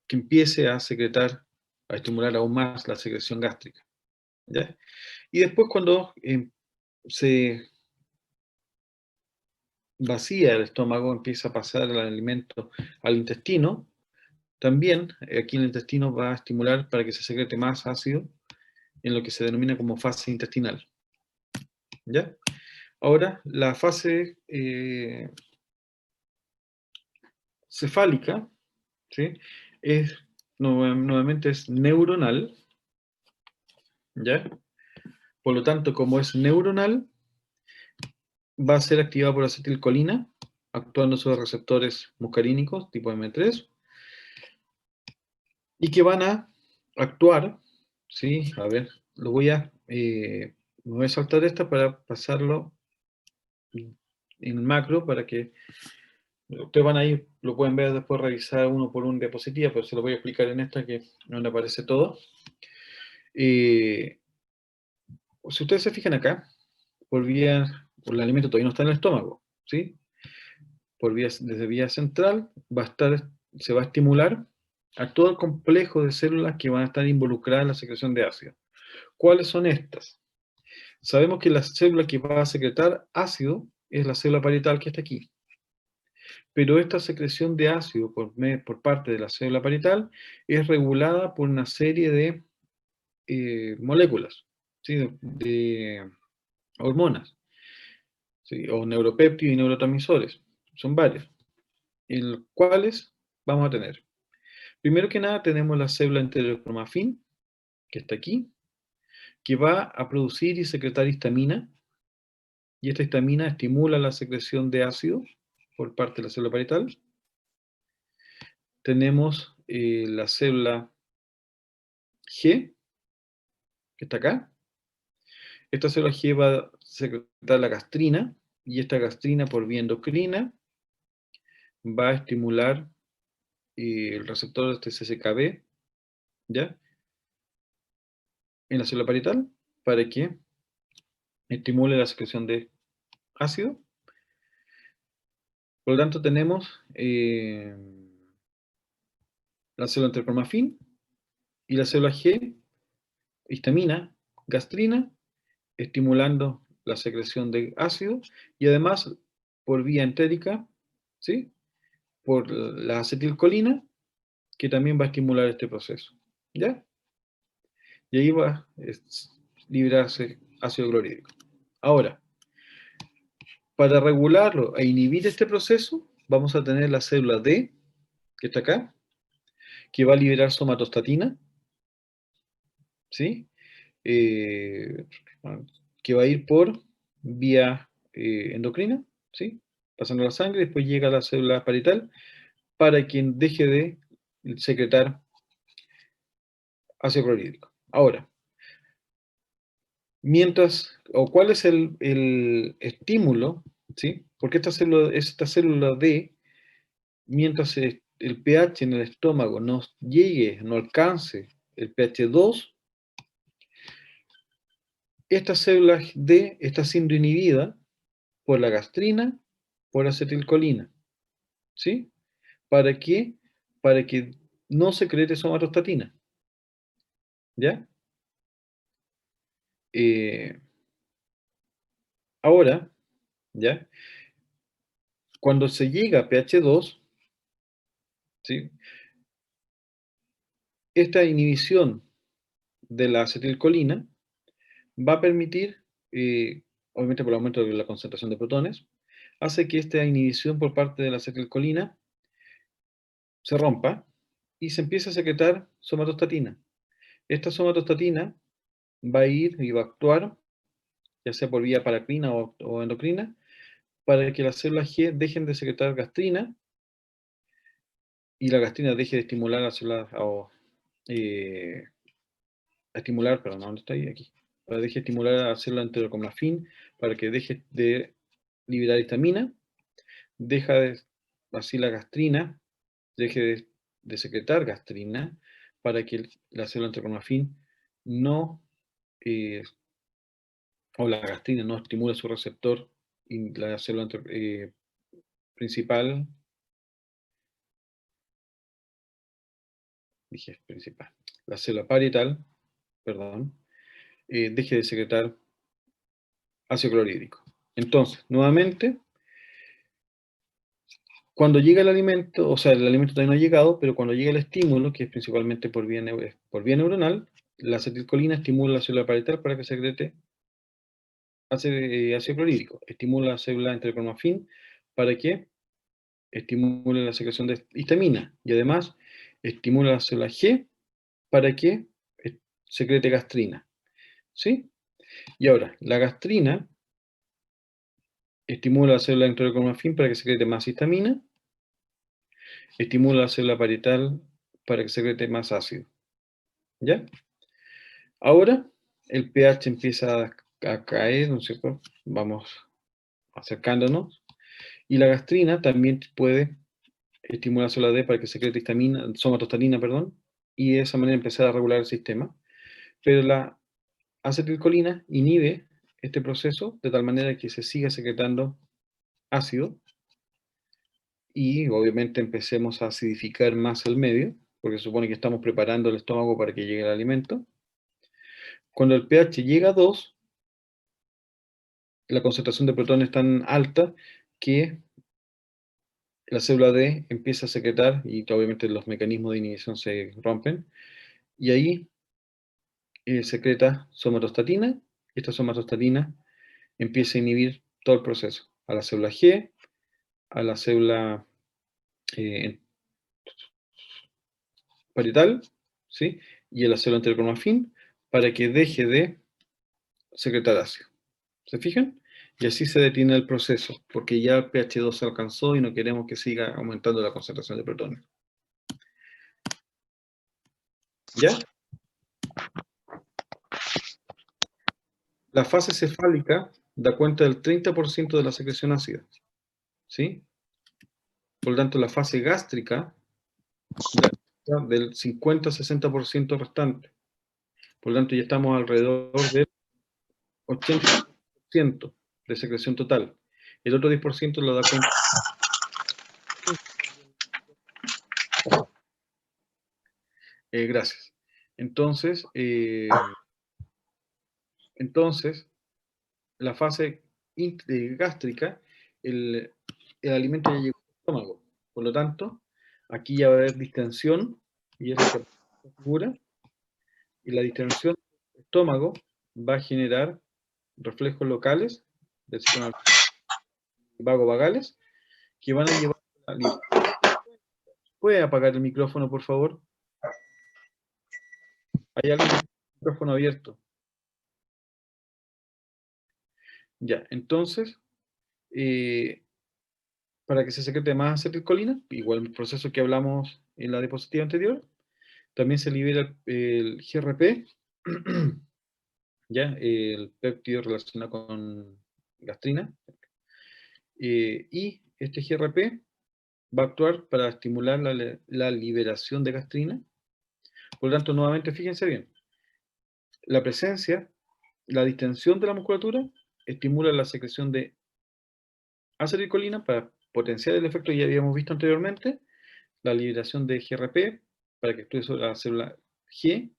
que empiece a secretar, a estimular aún más la secreción gástrica, ¿ya? Y después cuando se vacía el estómago, empieza a pasar el alimento al intestino, también aquí en el intestino va a estimular para que se secrete más ácido en lo que se denomina como fase intestinal, ¿ya? Ahora, la fase cefálica, ¿sí? Nuevamente es neuronal, ¿ya? Por lo tanto, como es neuronal, va a ser activada por acetilcolina, actuando sobre receptores muscarínicos tipo M3, y que van a actuar, ¿sí? A ver, me voy a saltar esta para pasarlo en macro, para que ustedes van a ir, lo pueden ver después, revisar uno por un diapositiva, pero se lo voy a explicar en esta, que no donde aparece todo. Si ustedes se fijan acá, el alimento todavía no está en el estómago, ¿sí? Desde vía central, se va a estimular a todo el complejo de células que van a estar involucradas en la secreción de ácido. ¿Cuáles son estas? Sabemos que la célula que va a secretar ácido es la célula parietal que está aquí. Pero esta secreción de ácido por parte de la célula parietal es regulada por una serie de moléculas, ¿sí? de hormonas, ¿sí? O neuropéptidos y neurotransmisores. Son varios. En los cuales vamos a tener. Primero que nada tenemos la célula enterocromafin, que está aquí, que va a producir y secretar histamina, y esta histamina estimula la secreción de ácido por parte de la célula parietal. Tenemos la célula G, que está acá. Esta célula G va a secretar la gastrina, y esta gastrina por vía endocrina va a estimular el receptor de CCKB, ¿ya? En la célula parietal, para que estimule la secreción de ácido. Por lo tanto, tenemos la célula enterocromafin y la célula G, histamina, gastrina, estimulando la secreción de ácido, y además por vía entérica, ¿sí? Por la acetilcolina, que también va a estimular este proceso, ¿ya? Y ahí va a liberarse ácido clorhídrico. Ahora, para regularlo e inhibir este proceso, vamos a tener la célula D, que está acá, que va a liberar somatostatina, ¿sí? Que va a ir por vía endocrina, ¿sí? Pasando la sangre, después llega a la célula parietal, para que deje de secretar ácido clorhídrico. Ahora, ¿cuál es el estímulo? ¿Sí? Porque esta célula D, mientras el pH en el estómago no alcance el pH 2, esta célula D está siendo inhibida por la gastrina, por acetilcolina, ¿sí? ¿Para qué? Para que no secrete somatostatina, ¿ya? Ahora, ¿ya? Cuando se llega a pH 2, ¿sí? Esta inhibición de la acetilcolina va a permitir, obviamente por el aumento de la concentración de protones, hace que esta inhibición por parte de la acetilcolina se rompa y se empiece a secretar somatostatina. Esta somatostatina va a ir y va a actuar, ya sea por vía paracrina o endocrina, para que las células G dejen de secretar gastrina y la gastrina deje de estimular a las células, perdón, ¿dónde está ahí? Aquí. Para que deje de estimular a la célula enterocromafin, para que deje de liberar histamina, así la gastrina, deje de secretar gastrina, para que la célula enterocromafin no, o la gastrina no estimule su receptor y la célula principal, la célula parietal, perdón, deje de secretar ácido clorhídrico. Entonces, nuevamente, cuando llega el alimento, o sea, el alimento todavía no ha llegado, pero cuando llega el estímulo, que es principalmente por vía neuronal, la acetilcolina estimula la célula parietal para que secrete ácido clorhídrico. Estimula la célula enterocromafin para que estimule la secreción de histamina. Y además, estimula la célula G para que secrete gastrina. ¿Sí? Y ahora, la gastrina estimula la célula enterocromafin para que secrete más histamina. Estimula la célula parietal para que secrete más ácido. ¿Ya? Ahora el pH empieza a caer, ¿no es cierto? Vamos acercándonos. Y la gastrina también puede estimular la célula D para que secrete somatostatina, perdón, y de esa manera empezar a regular el sistema. Pero la acetilcolina inhibe este proceso de tal manera que se siga secretando ácido y obviamente empecemos a acidificar más el medio, porque se supone que estamos preparando el estómago para que llegue el alimento. Cuando el pH llega a 2, la concentración de protones es tan alta que la célula D empieza a secretar y obviamente los mecanismos de inhibición se rompen y ahí secreta somatostatina y esta somatostatina empieza a inhibir todo el proceso, a la célula G, a la célula parietal, ¿sí? Y a la célula enterocromafin para que deje de secretar ácido. ¿Se fijan? Y así se detiene el proceso, porque ya el pH 2 se alcanzó y no queremos que siga aumentando la concentración de protones. ¿Ya? La fase cefálica da cuenta del 30% de la secreción ácida. ¿Sí? Por lo tanto, la fase gástrica da cuenta del 50-60% restante. Por lo tanto, ya estamos alrededor del 80% de secreción total. El otro 10% lo da cuenta. Gracias. Entonces, la fase gástrica, el alimento ya llegó al estómago. Por lo tanto, aquí ya va a haber distensión, y es lo que figura, y la distensión del estómago va a generar reflejos locales del sistema vagovagales que van a llevar a la... ¿Puede apagar el micrófono, por favor? Hay alguien con el micrófono abierto. Ya, entonces, para que se secrete más acetilcolina, igual el proceso que hablamos en la diapositiva anterior, también se libera el GRP, ¿ya? El péptido relacionado con gastrina, y este GRP va a actuar para estimular la liberación de gastrina. Por lo tanto, nuevamente, fíjense bien, la presencia, la distensión de la musculatura estimula la secreción de acetilcolina para potenciar el efecto que ya habíamos visto anteriormente, la liberación de GRP para que actúe sobre la célula G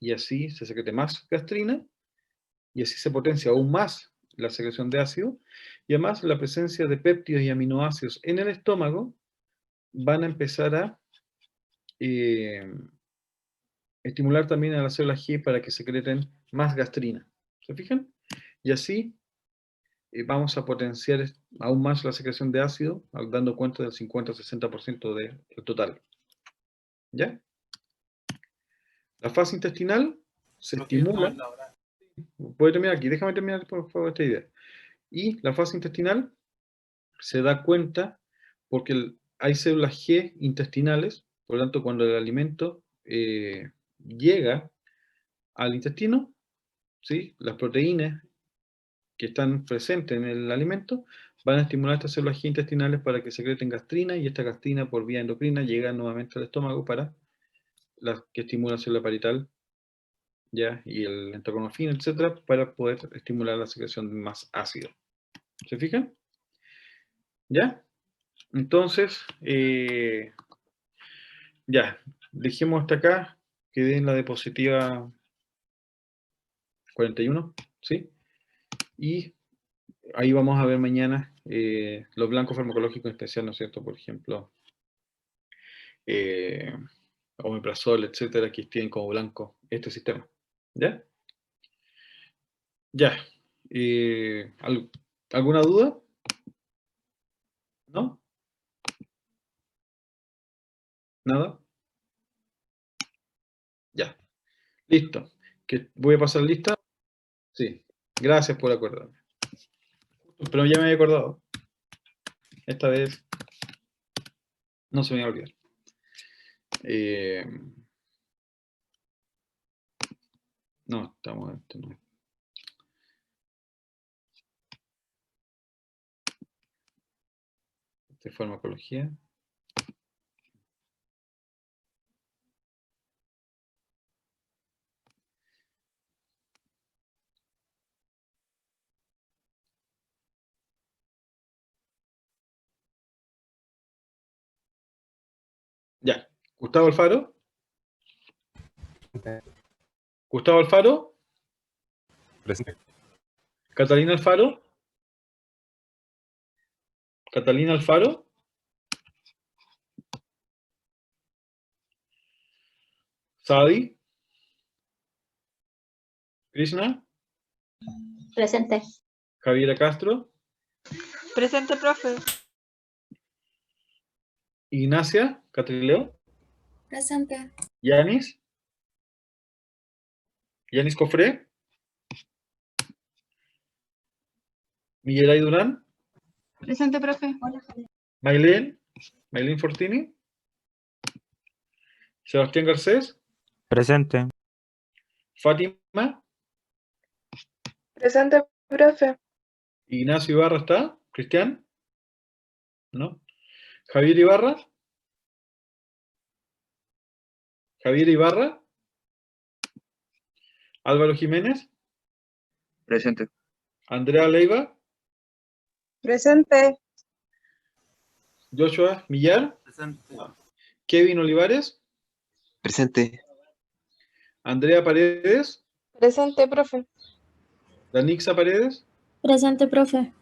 y así se secrete más gastrina y así se potencia aún más la secreción de ácido y además la presencia de péptidos y aminoácidos en el estómago van a empezar a estimular también a las células G para que secreten más gastrina. ¿Se fijan? Y así vamos a potenciar aún más la secreción de ácido, dando cuenta del 50-60% del total. ¿Ya? La fase intestinal se Profe, no estimula. es la hora. Voy a terminar aquí, déjame terminar por favor esta idea. Y la fase intestinal se da cuenta porque hay células G intestinales, por lo tanto cuando el alimento llega al intestino, ¿sí? Las proteínas que están presentes en el alimento van a estimular estas células G intestinales para que secreten gastrina, y esta gastrina por vía endocrina llega nuevamente al estómago para las que estimulan la célula parietal, ¿ya? Y el enteroconofina, etcétera, para poder estimular la secreción de más ácido. ¿Se fijan? ¿Ya? Entonces, ya, dejemos hasta acá, quedé en la diapositiva 41, ¿sí? Y ahí vamos a ver mañana los blancos farmacológicos en especial, ¿no es cierto? Por ejemplo, omeprazol, etcétera, que tienen como blanco este sistema. ¿Ya? Ya. ¿Alguna duda? ¿No? ¿Nada? Ya. Listo. ¿Que voy a pasar lista? Sí. Gracias por acordarme. Pero ya me había acordado. Esta vez no se me va a olvidar. No, estamos... No. De farmacología. Ya. Gustavo Alfaro. Gustavo Alfaro. Presente. Catalina Alfaro. Catalina Alfaro. Sadi. Krishna. Presente. Javiera Castro. Presente, profe. Ignacia Catrileo. Presente. Yanis. Yanis Cofré. Miguel Durán. Presente, profe. Hola, Javier. Maylene Fortini. Sebastián Garcés. Presente. Fátima. Presente, profe. Ignacio Ibarra está. Cristian. ¿No? Javier Ibarra. Javier Ibarra. Álvaro Jiménez. Presente. Andrea Leiva. Presente. Joshua Millar. Presente. Kevin Olivares. Presente. Andrea Paredes. Presente, profe. Danixa Paredes. Presente, profe.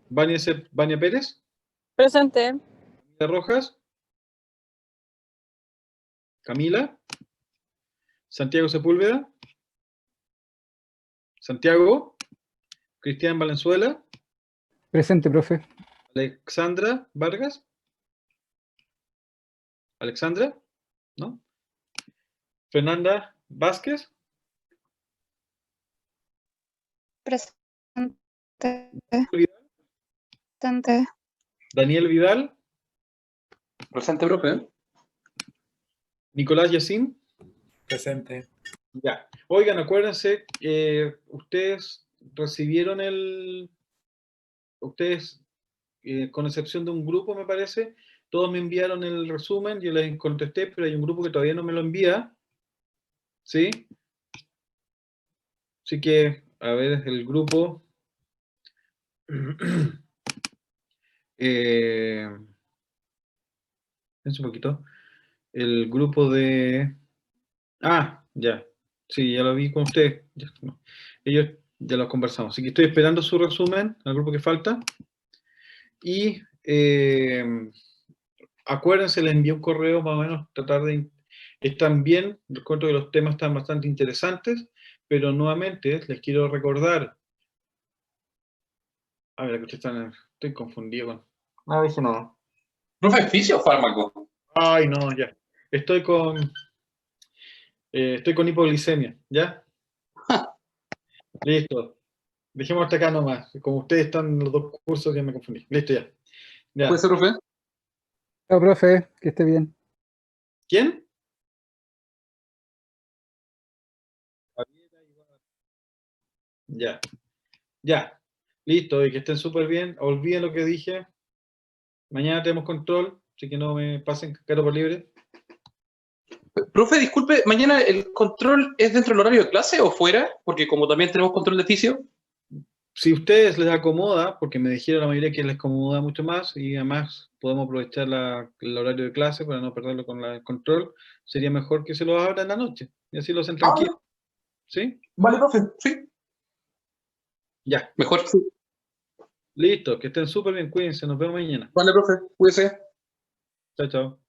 Vania Pérez. Presente. Camila Rojas. Camila. Santiago Sepúlveda. Santiago. Cristian Valenzuela. Presente, profe. Alexandra Vargas. Alexandra, ¿no? Fernanda Vázquez. Presente. Daniel Vidal. Presente, profe. Nicolás Yacín. Presente. Ya. Oigan, acuérdense, ustedes recibieron ustedes, con excepción de un grupo, me parece, todos me enviaron el resumen, yo les contesté, pero hay un grupo que todavía no me lo envía. ¿Sí? Así que, a ver, el grupo... un poquito. El grupo de... Ah, ya. Sí, ya lo vi con ustedes. No. Ellos ya lo conversamos. Así que estoy esperando su resumen al grupo que falta. Y acuérdense, les envié un correo más o menos, tratar de Están bien, encuentro que los temas están bastante interesantes, pero nuevamente les quiero recordar. A ver, que ustedes están, estoy confundido con. No dije nada. ¿Profe, fisio o fármaco? Ay, no, ya. Estoy con hipoglicemia, ¿ya? Listo. Dejemos hasta acá nomás. Como ustedes están en los dos cursos, ya me confundí. Listo, ya. Ya. ¿Puede ser, profe? Chao, profe, que esté bien. ¿Quién? Ya. Ya. Listo, y que estén súper bien. Olviden lo que dije. Mañana tenemos control, así que no me pasen caro por libre. Profe, disculpe, ¿mañana el control es dentro del horario de clase o fuera? Porque como también tenemos control de fisio. Si a ustedes les acomoda, porque me dijeron la mayoría que les acomoda mucho más, y además podemos aprovechar el horario de clase para no perderlo con el control, sería mejor que se lo abran en la noche, y así lo hacen tranquilos. ¿Sí? Vale, profe, sí. Ya. Mejor, sí. Listo, que estén súper bien, cuídense, nos vemos mañana. Vale, profe, cuídese. Chao, chao.